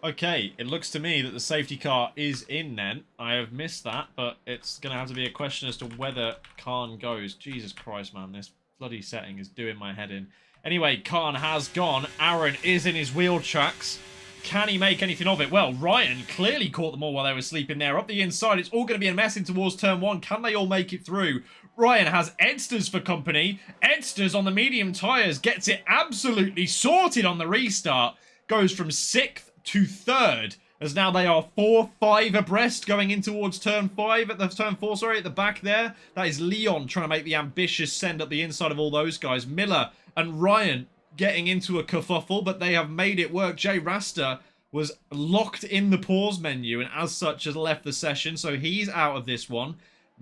Okay, it looks to me that the safety car is in then. I have missed that, but it's going to have to be a question as to whether Khan goes. Jesus Christ, man, this bloody setting is doing my head in. Anyway, Khan has gone. Aaron is in his wheel tracks. Can he make anything of it? Well, Ryan clearly caught them all while they were sleeping there. Up the inside, it's all going to be a mess in towards turn 1. Can they all make it through? Ryan has Edsters for company. Edsters on the medium tyres gets it absolutely sorted on the restart. Goes from 6th to 3rd, as now they are 4-5 abreast going in towards turn 5 at the turn 4, sorry, at the back there. That is Leon trying to make the ambitious send up the inside of all those guys. Miller and Ryan getting into a kerfuffle, but they have made it work. Jay Rasta was locked in the pause menu and as such has left the session, so he's out of this one.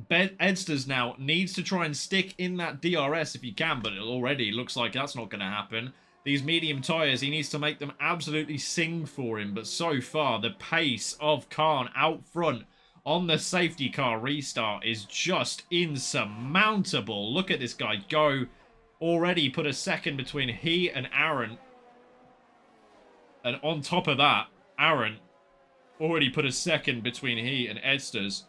Edsters now needs to try and stick in that DRS if he can, but it already looks like that's not going to happen. These medium tyres, he needs to make them absolutely sing for him. But so far, the pace of Khan out front on the safety car restart is just insurmountable. Look at this guy go. Already put a second between he and Aaron. And on top of that, Aaron already put a second between he and Edsters.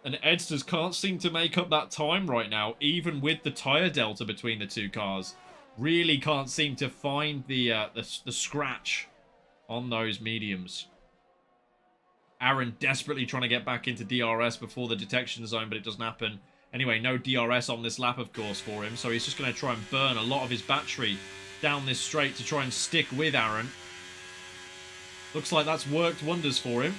And Edsters can't seem to make up that time right now, even with the tyre delta between the two cars. Really can't seem to find the scratch on those mediums. Aaron desperately trying to get back into DRS before the detection zone, but it doesn't happen. Anyway, no DRS on this lap, of course, for him. So he's just going to try and burn a lot of his battery down this straight to try and stick with Aaron. Looks like that's worked wonders for him.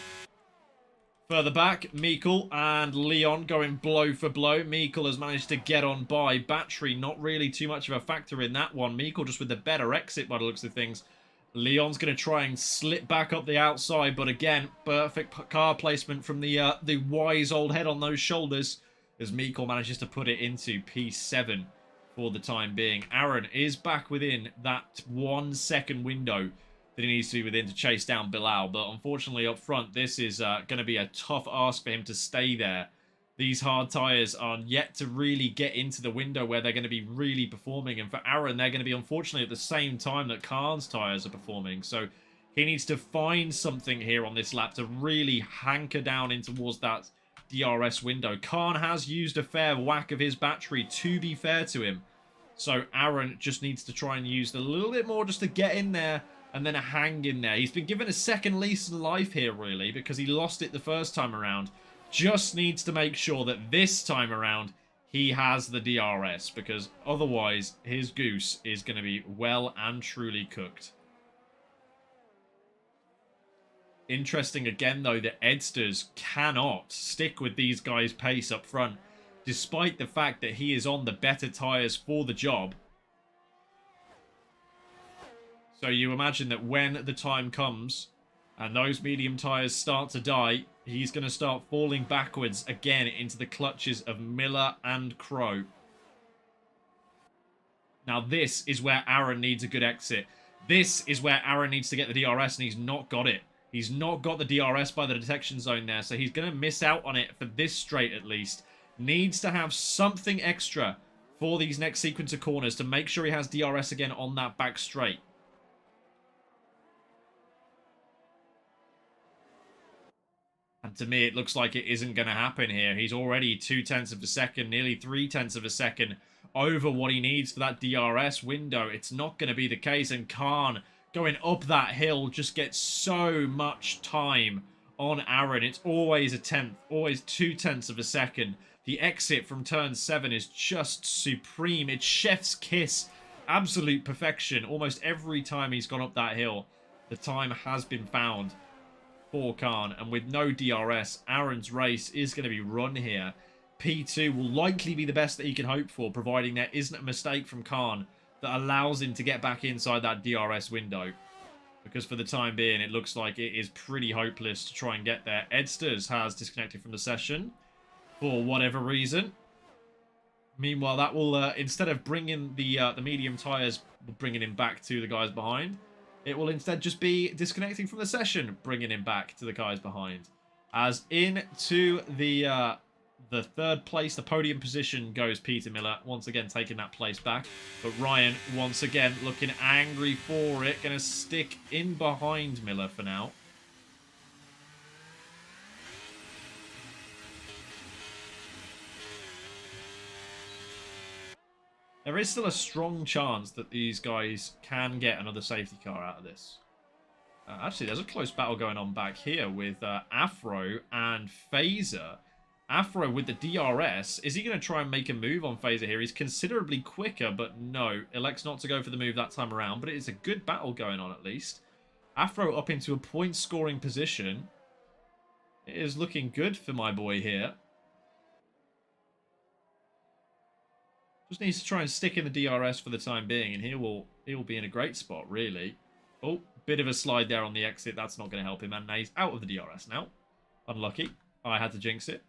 Further back, Meikle and Leon going blow for blow. Meikle has managed to get on by. Battery not really too much of a factor in that one. Meikle just with the better exit by the looks of things. Leon's going to try and slip back up the outside, but again, perfect car placement from the wise old head on those shoulders as Meikle manages to put it into P7 for the time being. Aaron is back within that 1 second window that he needs to be within to chase down Bilal, but unfortunately up front this is going to be a tough ask for him to stay there. These hard tyres are yet to really get into the window where they're going to be really performing, and for Aaron they're going to be unfortunately at the same time that Khan's tyres are performing, so he needs to find something here on this lap to really hanker down in towards that DRS window. Khan has used a fair whack of his battery, to be fair to him, so Aaron just needs to try and use a little bit more just to get in there and then a hang in there. He's been given a second lease on life here, really, because he lost it the first time around. Just needs to make sure that this time around he has the DRS, because otherwise his goose is going to be well and truly cooked. Interesting again, though, that Edsters cannot stick with these guys' pace up front, despite the fact that he is on the better tyres for the job. So you imagine that when the time comes and those medium tyres start to die, he's going to start falling backwards again into the clutches of Miller and Crow. Now this is where Aaron needs a good exit. This is where Aaron needs to get the DRS, and he's not got it. He's not got the DRS by the detection zone there, so he's going to miss out on it for this straight at least. Needs to have something extra for these next sequence of corners to make sure he has DRS again on that back straight. And to me, it looks like it isn't going to happen here. He's already 0.2 of a second, nearly 0.3 of a second over what he needs for that DRS window. It's not going to be the case. And Khan going up that hill just gets so much time on Aaron. It's always a tenth, always 0.2 of a second. The exit from turn 7 is just supreme. It's chef's kiss. Absolute perfection. Almost every time he's gone up that hill, the time has been found for Khan, and with no DRS, Aaron's race is going to be run here. P2 will likely be the best that he can hope for, providing there isn't a mistake from Khan that allows him to get back inside that DRS window. Because for the time being, it looks like it is pretty hopeless to try and get there. Edsters has disconnected from the session for whatever reason. Meanwhile, that will, instead of bringing the medium tyres, bringing him back to the guys behind, it will instead just be disconnecting from the session, bringing him back to the guys behind. As into the third place, the podium position goes Peter Miller, once again taking that place back. But Ryan, once again, looking angry for it, going to stick in behind Miller for now. There is still a strong chance that these guys can get another safety car out of this. Actually, there's a close battle going on back here with Afro and Phaser. Afro with the DRS. Is he going to try and make a move on Phaser here? He's considerably quicker, but no. Elects not to go for the move that time around, but it is a good battle going on at least. Afro up into a point-scoring position. It is looking good for my boy here. Just needs to try and stick in the DRS for the time being, and he will be in a great spot, really. Oh, bit of a slide there on the exit. That's not going to help him, and now he's out of the DRS now. Unlucky. I had to jinx it.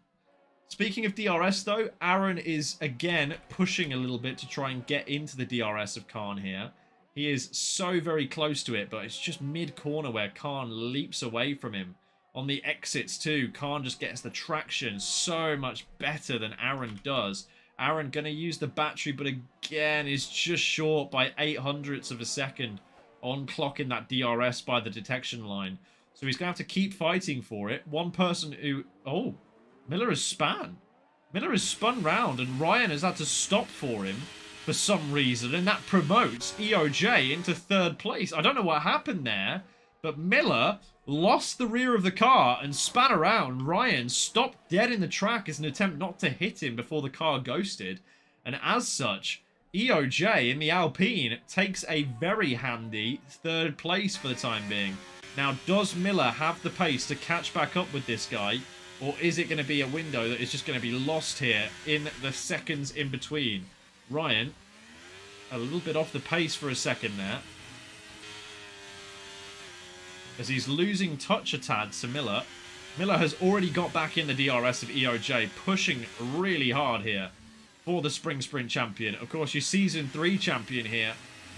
Speaking of DRS, though, Aaron is, again, pushing a little bit to try and get into the DRS of Khan here. He is so very close to it, but it's just mid-corner where Khan leaps away from him. On the exits, too, Khan just gets the traction so much better than Aaron does. Aaron going to use the battery, but again is just short by 0.08 of a second on clocking that DRS by the detection line. So he's going to have to keep fighting for it. One person who... Oh, Miller has spun. Miller has spun round, and Ryan has had to stop for him for some reason, and that promotes EOJ into third place. I don't know what happened there, but Miller lost the rear of the car and span around. Ryan stopped dead in the track as an attempt not to hit him before the car ghosted. And as such, EOJ in the Alpine takes a very handy third place for the time being. Now, does Miller have the pace to catch back up with this guy? Or is it going to be a window that is just going to be lost here in the seconds in between? Ryan, a little bit off the pace for a second there, as he's losing touch a tad to Miller. Miller has already got back in the DRS of EOJ, pushing really hard here for the Spring Sprint champion. Of course, your Season 3 champion here,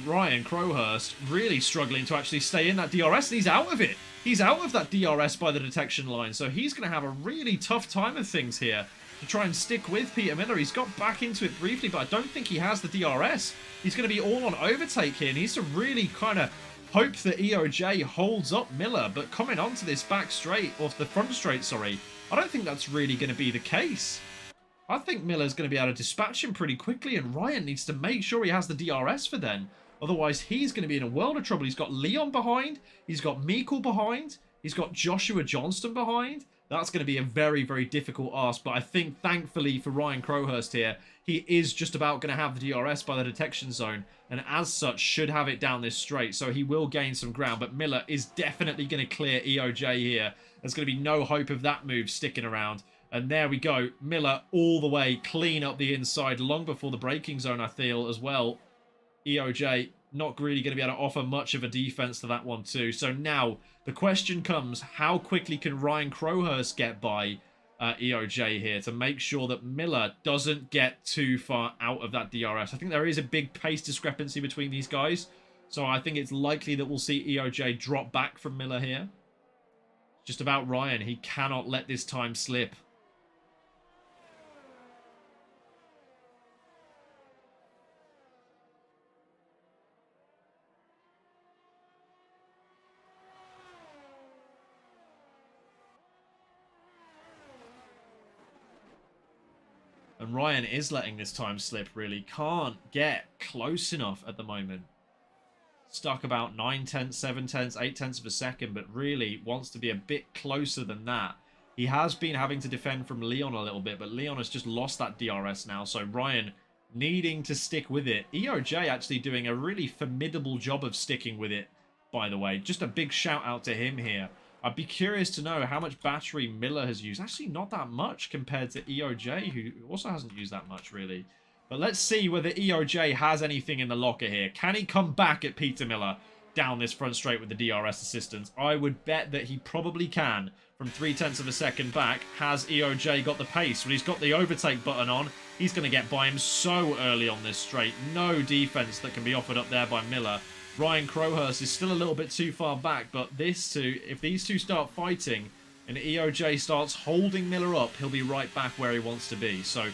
Ryan Crowhurst, really struggling to actually stay in that DRS, and he's out of it. He's out of that DRS by the detection line, so he's going to have a really tough time of things here to try and stick with Peter Miller. He's got back into it briefly, but I don't think he has the DRS. He's going to be all on overtake here, and he needs to really kind of hope that EOJ holds up Miller, but coming onto this back straight, or the front straight, sorry, I don't think that's really going to be the case. I think Miller's going to be able to dispatch him pretty quickly, and Ryan needs to make sure he has the DRS for then. Otherwise, he's going to be in a world of trouble. He's got Leon behind. He's got Meikle behind. He's got Joshua Johnston behind. That's going to be a very, very difficult ask. But I think, thankfully for Ryan Crowhurst here, he is just about going to have the DRS by the detection zone. And as such, should have it down this straight. So he will gain some ground. But Miller is definitely going to clear EOJ here. There's going to be no hope of that move sticking around. And there we go. Miller all the way, clean up the inside long before the braking zone, I feel, as well. EOJ not really going to be able to offer much of a defense to that one too. So now the question comes, how quickly can Ryan Crowhurst get by EOJ here to make sure that Miller doesn't get too far out of that DRS? I think there is a big pace discrepancy between these guys. So I think it's likely that we'll see EOJ drop back from Miller here. Just about Ryan. He cannot let this time slip. And Ryan is letting this time slip, really. Can't get close enough at the moment. Stuck about 9 tenths, 7 tenths, 8 tenths of a second, but really wants to be a bit closer than that. He has been having to defend from Leon a little bit, but Leon has just lost that DRS now, so Ryan needing to stick with it. EOJ actually doing a really formidable job of sticking with it, by the way. Just a big shout out to him here. I'd be curious to know how much battery Miller has used. Actually, not that much compared to EOJ, who also hasn't used that much, really. But let's see whether EOJ has anything in the locker here. Can he come back at Peter Miller down this front straight with the DRS assistance? I would bet that he probably can. From 3 tenths of a second back, has EOJ got the pace? Well, he's got the overtake button on. He's going to get by him so early on this straight. No defense that can be offered up there by Miller. Ryan Crowhurst is still a little bit too far back, but this two, if these two start fighting and EOJ starts holding Miller up, he'll be right back where he wants to be. So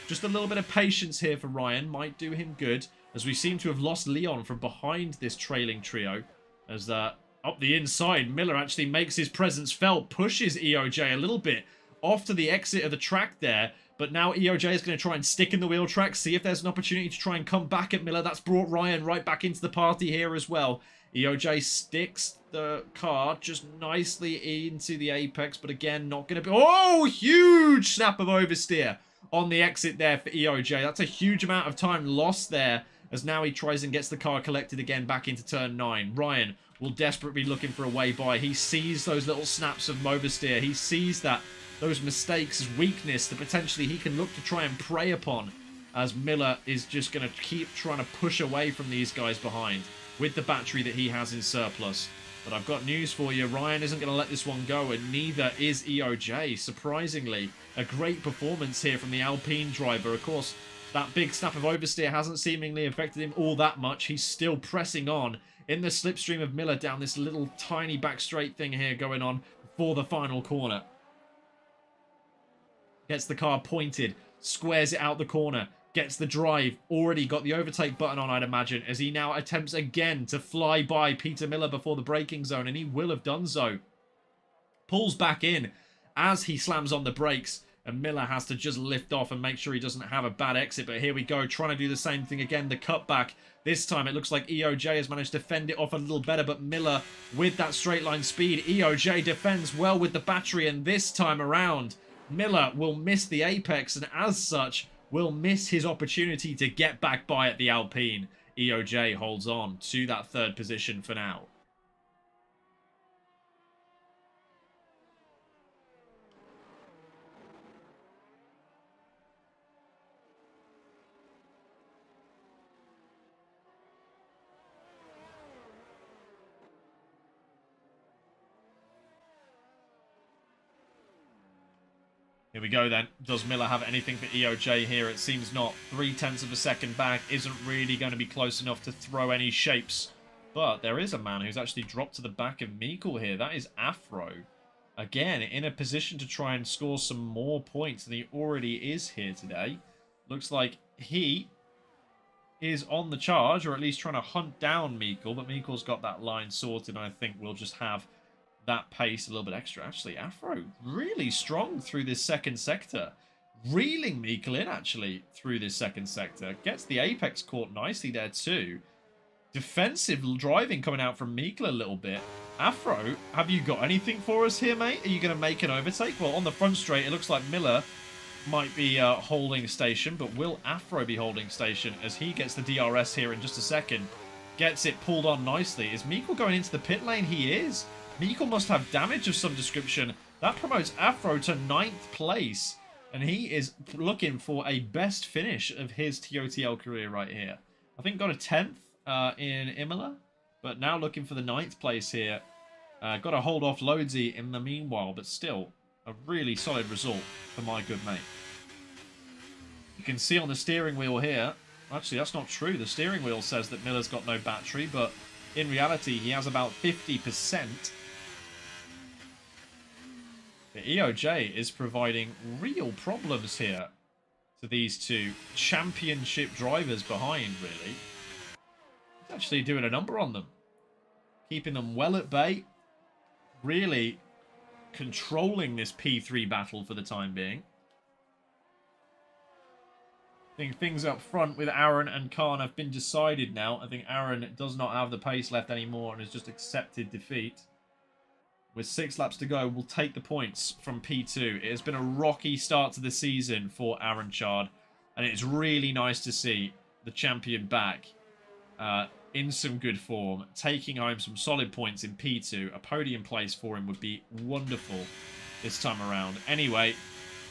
just a little bit of patience here for Ryan might do him good, as we seem to have lost Leon from behind this trailing trio. As up the inside, Miller actually makes his presence felt, pushes EOJ a little bit off to the exit of the track there, But now EOJ is going to try and stick in the wheel track, see if there's an opportunity to try and come back at Miller. That's brought Ryan right back into the party here as well. EOJ sticks the car just nicely into the apex, but again, not going to be... Oh, huge snap of oversteer on the exit there for EOJ. That's a huge amount of time lost there, as now he tries and gets the car collected again back into turn 9. Ryan will desperately be looking for a way by. He sees those little snaps of oversteer. He sees that those mistakes as weakness that potentially he can look to try and prey upon, as Miller is just going to keep trying to push away from these guys behind with the battery that he has in surplus. But I've got news for you. Ryan isn't going to let this one go, and neither is EOJ. Surprisingly, a great performance here from the Alpine driver. Of course, that big snap of oversteer hasn't seemingly affected him all that much. He's still pressing on in the slipstream of Miller down this little tiny back straight thing here going on for the final corner. Gets the car pointed, squares it out the corner, gets the drive, already got the overtake button on, I'd imagine, as he now attempts again to fly by Peter Miller before the braking zone, and he will have done so. Pulls back in as he slams on the brakes, and Miller has to just lift off and make sure he doesn't have a bad exit. But here we go, trying to do the same thing again, the cutback. This time it looks like EOJ has managed to fend it off a little better, but Miller with that straight line speed. EOJ defends well with the battery, and this time around, Miller will miss the apex, and as such, will miss his opportunity to get back by at the Alpine. EOJ holds on to that third position for now. Here we go then. Does Miller have anything for EOJ here? It seems not. 0.3 of a second back isn't really going to be close enough to throw any shapes. But there is a man who's actually dropped to the back of Mikkel here. That is Afro. Again, in a position to try and score some more points than he already is here today. Looks like he is on the charge, or at least trying to hunt down Mikkel. But Mikkel's got that line sorted, and I think we'll just have that pace a little bit extra. Actually, Afro really strong through this second sector. Reeling Mikkel in, actually, through this second sector. Gets the apex caught nicely there, too. Defensive driving coming out from Mikkel a little bit. Afro, have you got anything for us here, mate? Are you going to make an overtake? Well, on the front straight, it looks like Miller might be holding station, but will Afro be holding station as he gets the DRS here in just a second? Gets it pulled on nicely. Is Mikkel going into the pit lane? He is. Mikkel must have damage of some description. That promotes Afro to 9th place. And he is looking for a best finish of his TOTL career right here. I think got a 10th in Imola. But now looking for the 9th place here. Got to hold off Loadsy in the meanwhile. But still, a really solid result for my good mate. You can see on the steering wheel here. Actually, that's not true. The steering wheel says that Miller's got no battery. But in reality, he has about 50%. The EOJ is providing real problems here to these two championship drivers behind, really. He's actually doing a number on them. Keeping them well at bay. Really controlling this P3 battle for the time being. I think things up front with Aaron and Khan have been decided now. I think Aaron does not have the pace left anymore and has just accepted defeat. With 6 laps to go, we'll take the points from P2. It has been a rocky start to the season for Aaron Chard. And it's really nice to see the champion back in some good form. Taking home some solid points in P2. A podium place for him would be wonderful this time around. Anyway,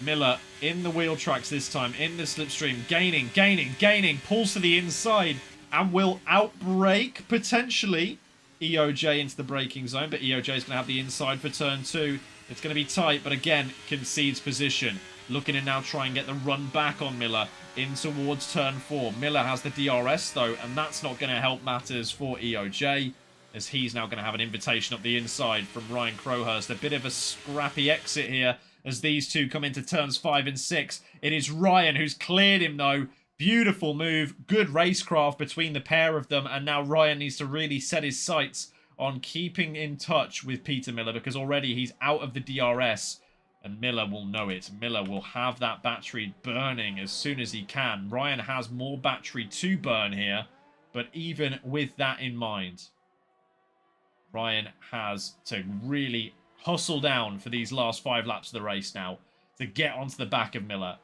Miller in the wheel tracks this time. In the slipstream. Gaining. Pulls to the inside. And will outbrake, potentially, EOJ into the braking zone, but EOJ is going to have the inside for turn 2. It's going to be tight, but again, concedes position. Looking to now try and get the run back on Miller in towards turn 4. Miller has the DRS, though, and that's not going to help matters for EOJ, as he's now going to have an invitation up the inside from Ryan Crowhurst. A bit of a scrappy exit here as these two come into turns 5 and 6. It is Ryan who's cleared him, though. Beautiful move, good racecraft between the pair of them, and now Ryan needs to really set his sights on keeping in touch with Peter Miller, because already he's out of the DRS And Miller will know it. Miller will have that battery burning as soon as he can. Ryan has more battery to burn here. But even with that in mind, Ryan has to really hustle down for these last 5 laps of the race now to get onto the back of Miller,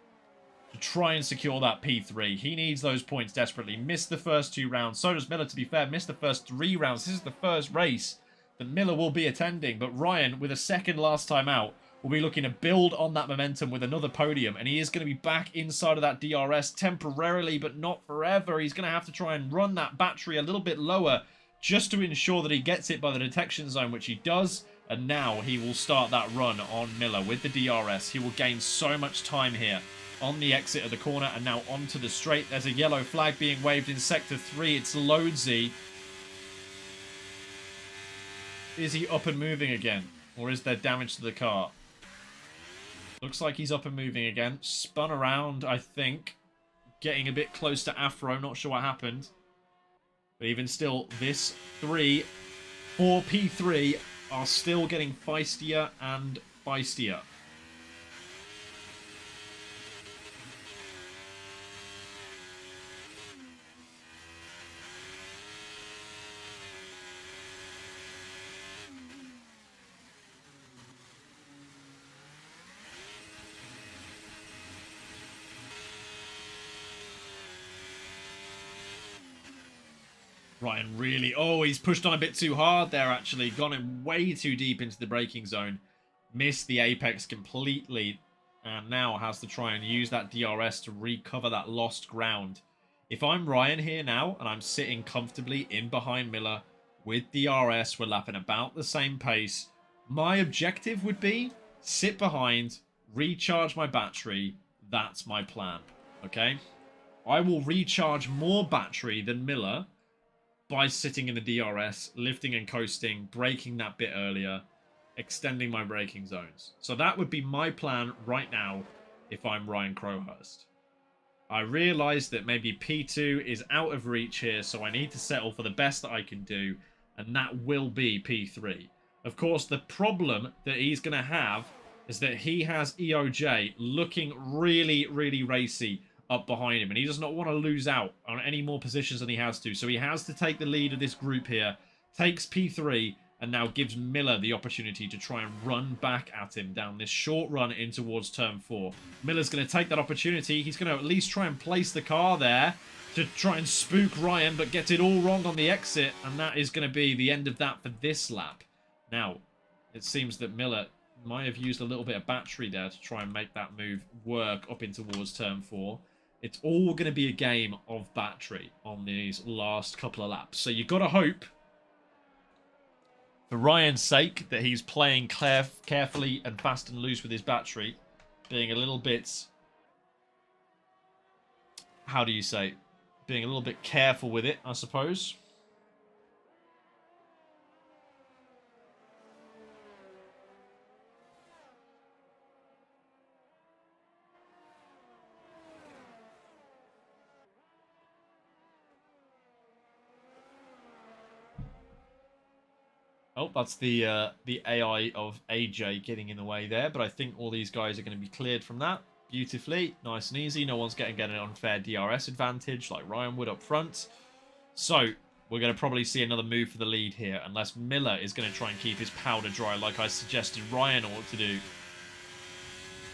to try and secure that P3. He needs those points desperately. Missed the first 2 rounds. So does Miller, to be fair. Missed the first 3 rounds. This is the first race that Miller will be attending. But Ryan, with a second last time out, will be looking to build on that momentum with another podium. And he is going to be back inside of that DRS temporarily, but not forever. He's going to have to try and run that battery a little bit lower just to ensure that he gets it by the detection zone, which he does. And now he will start that run on Miller with the DRS. He will gain so much time here on the exit of the corner and now onto the straight. There's a yellow flag being waved in Sector 3. It's Loadsy. Is he up and moving again? Or is there damage to the car? Looks like he's up and moving again. Spun around, I think. Getting a bit close to Afro. Not sure what happened. But even still, this 4 P3 are still getting feistier and feistier. Ryan really... Oh, he's pushed on a bit too hard there, actually. Gone in way too deep into the braking zone. Missed the apex completely. And now has to try and use that DRS to recover that lost ground. If I'm Ryan here now, and I'm sitting comfortably in behind Miller with DRS, we're lapping about the same pace. My objective would be sit behind, recharge my battery. That's my plan, okay? I will recharge more battery than Miller by sitting in the DRS, lifting and coasting, braking that bit earlier, extending my braking zones. So that would be my plan right now if I'm Ryan Crowhurst. I realise that maybe P2 is out of reach here, so I need to settle for the best that I can do, and that will be P3. Of course, the problem that he's going to have is that he has EOJ looking really, really racy up behind him, and he does not want to lose out on any more positions than he has to. So he has to take the lead of this group here, takes P3, and now gives Miller the opportunity to try and run back at him down this short run in towards turn 4. Miller's going to take that opportunity. He's going to at least try and place the car there to try and spook Ryan, but gets it all wrong on the exit, and that is going to be the end of that for this lap. Now, it seems that Miller might have used a little bit of battery there to try and make that move work up in towards turn 4. It's all going to be a game of battery on these last couple of laps. So you've got to hope, for Ryan's sake, that he's playing carefully and fast and loose with his battery. Being a little bit... How do you say? Being a little bit careful with it, I suppose. Oh, that's the AI of AJ getting in the way there, but I think all these guys are going to be cleared from that beautifully. Nice and easy. No one's getting an unfair DRS advantage like Ryan would up front. So, we're going to probably see another move for the lead here, unless Miller is going to try and keep his powder dry like I suggested Ryan ought to do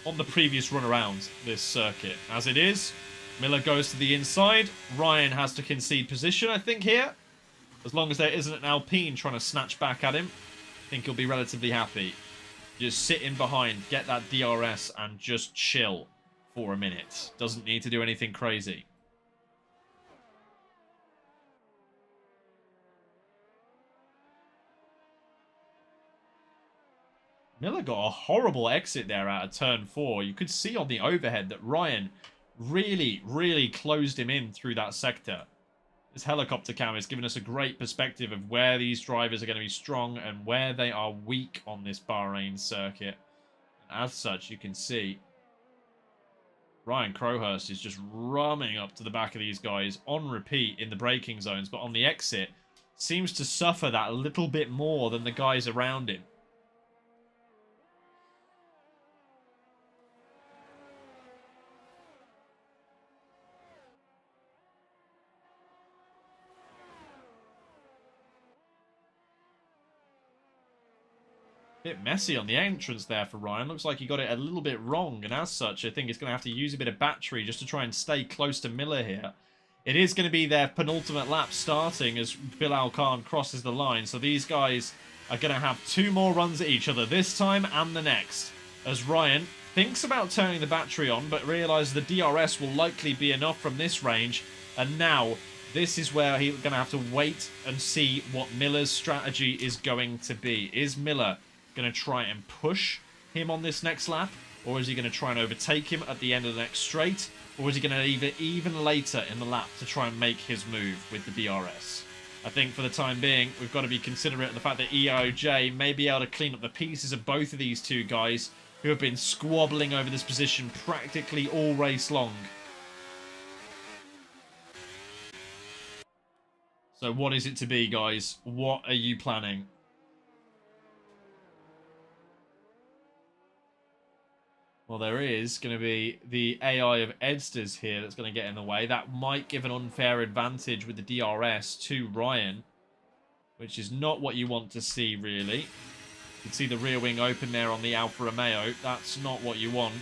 on the previous run around this circuit. As it is, Miller goes to the inside. Ryan has to concede position, I think, here. As long as there isn't an Alpine trying to snatch back at him, I think he'll be relatively happy. Just sit in behind, get that DRS, and just chill for a minute. Doesn't need to do anything crazy. Miller got a horrible exit there out of turn 4. You could see on the overhead that Ryan really, really closed him in through that sector. This helicopter cam is giving us a great perspective of where these drivers are going to be strong and where they are weak on this Bahrain circuit. And as such, you can see Ryan Crowhurst is just rumming up to the back of these guys on repeat in the braking zones, but on the exit seems to suffer that a little bit more than the guys around him. Bit messy on the entrance there for Ryan. Looks like he got it a little bit wrong, and as such, I think it's going to have to use a bit of battery just to try and stay close to Miller here. It is going to be their penultimate lap starting as Bilal Khan crosses the line, so these guys are going to have 2 more runs at each other, this time and the next, as Ryan thinks about turning the battery on, but realises the DRS will likely be enough from this range, and now this is where he's going to have to wait and see what Miller's strategy is going to be. Is Miller going to try and push him on this next lap, or is he going to try and overtake him at the end of the next straight, or is he going to leave it even later in the lap to try and make his move with the DRS? I think for the time being, we've got to be considerate of the fact that EOJ may be able to clean up the pieces of both of these two guys who have been squabbling over this position practically all race long. So what is it to be, guys? What are you planning? Well, there is going to be the AI of Edsters here that's going to get in the way. That might give an unfair advantage with the DRS to Ryan, which is not what you want to see, really. You can see the rear wing open there on the Alfa Romeo. That's not what you want.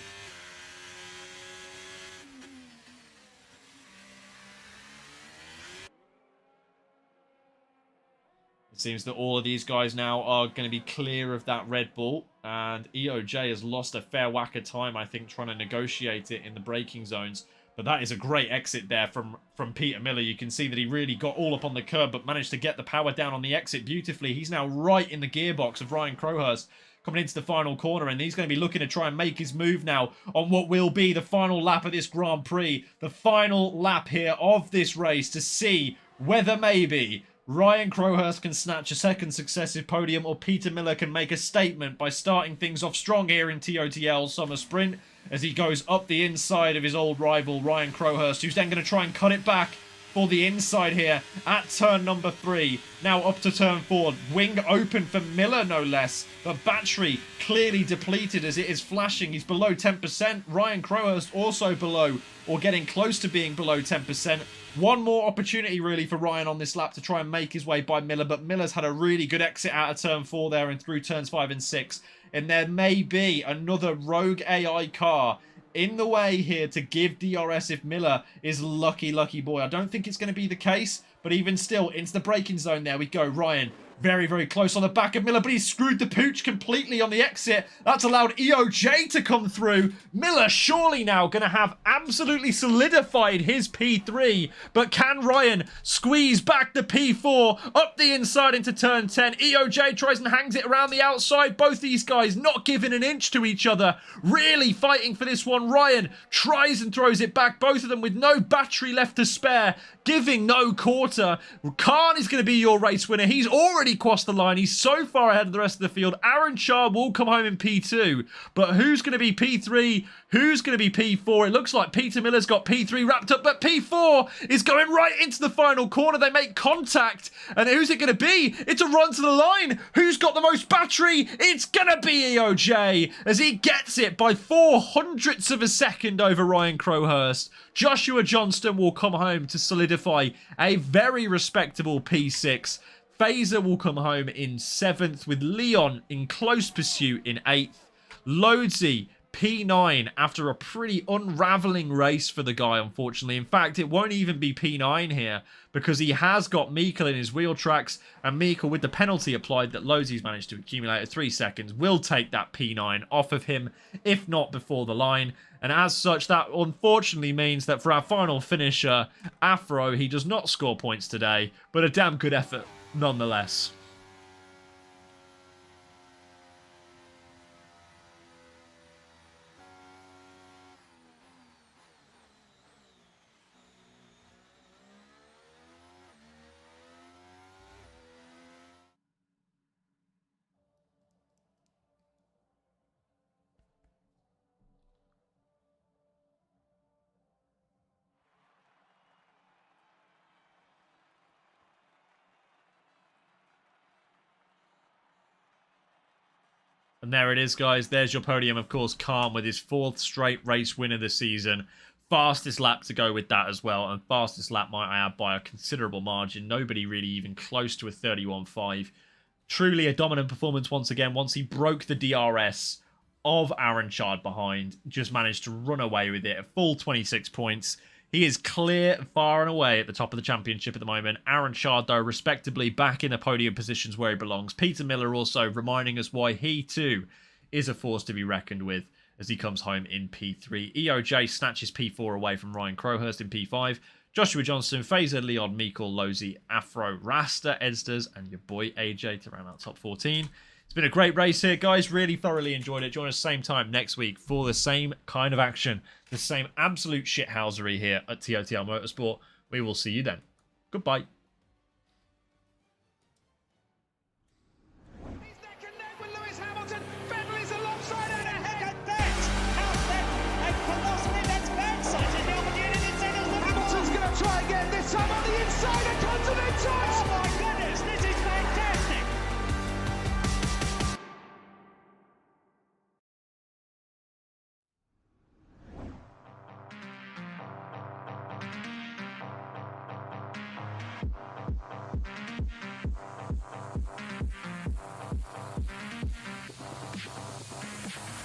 It seems that all of these guys now are going to be clear of that Red Bull, and EOJ has lost a fair whack of time, I think, trying to negotiate it in the braking zones. But that is a great exit there from Peter Miller. You can see that he really got all up on the curb, but managed to get the power down on the exit beautifully. He's now right in the gearbox of Ryan Crowhurst coming into the final corner, and he's going to be looking to try and make his move now on what will be the final lap of this Grand Prix. The final lap here of this race to see whether maybe Ryan Crowhurst can snatch a second successive podium, or Peter Miller can make a statement by starting things off strong here in TOTL Summer Sprint as he goes up the inside of his old rival Ryan Crowhurst, who's then going to try and cut it back for the inside here at turn number 3. Now up to turn 4. Wing open for Miller, no less. But battery clearly depleted as it is flashing. He's below 10%. Ryan Crowhurst also below, or getting close to being below 10%. One more opportunity really for Ryan on this lap to try and make his way by Miller, but Miller's had a really good exit out of turn 4 there and through turns 5 and 6. And there may be another rogue AI car in the way here to give DRS if Miller is lucky boy. I don't think it's going to be the case, but even still, into the braking zone there we go. Ryan very, very close on the back of Miller, but he's screwed the pooch completely on the exit. That's allowed EOJ to come through. Miller surely now going to have absolutely solidified his P3, but can Ryan squeeze back the P4 up the inside into turn 10? EOJ tries and hangs it around the outside. Both these guys not giving an inch to each other, really fighting for this one. Ryan tries and throws it back, both of them with no battery left to spare, giving no quarter. Khan is going to be your race winner. He's already crossed the line. He's so far ahead of the rest of the field. Aaron Shah will come home in P2, but who's going to be P3? Who's going to be P4? It looks like Peter Miller's got P3 wrapped up, but P4 is going right into the final corner. They make contact, and who's it going to be? It's a run to the line. Who's got the most battery? It's going to be EOJ, as he gets it by 0.04 of a second over Ryan Crowhurst. Joshua Johnston will come home to solidify a very respectable P6. Fazer will come home in 7th, with Leon in close pursuit in 8th. Loadsy, P9, after a pretty unravelling race for the guy, unfortunately. In fact, it won't even be P9 here, because he has got Meikle in his wheel tracks, and Meikle, with the penalty applied that Loadsy's managed to accumulate at 3 seconds, will take that P9 off of him, if not before the line. And as such, that unfortunately means that for our final finisher, Afro, he does not score points today, but a damn good effort nonetheless. And there it is, guys. There's your podium, of course. Khan with his 4th straight race win of the season. Fastest lap to go with that as well. And fastest lap, might I add, by a considerable margin. Nobody really even close to a 31.5. Truly a dominant performance once again, once he broke the DRS of Aaron Chard behind, just managed to run away with it. A full 26 points. He is clear far and away at the top of the championship at the moment. Aaron Chard, though, respectably back in the podium positions where he belongs. Peter Miller also reminding us why he, too, is a force to be reckoned with as he comes home in P3. EOJ snatches P4 away from Ryan Crowhurst in P5. Joshua Johnson, Fazer, Leon, Meikle, Losey, Afro, Rasta, Edstas, and your boy AJ to round out top 14. It's been a great race here, guys. Really thoroughly enjoyed it. Join us same time next week for the same kind of action, the same absolute shithousery here at TOTL Motorsport. We will see you then. Goodbye. He's neck and neck with Lewis Hamilton. Vettel is alongside and ahead. Hamilton's going to try again, this time on the inside and comes to the touch. Oh my goodness, this is fantastic.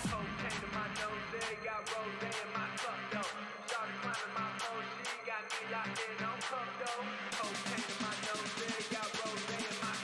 Cocaine in my nose, there got rose in my cup though. Started climbing my OG, got me locked in on cup though. Cocaine in my nose, there got rose in my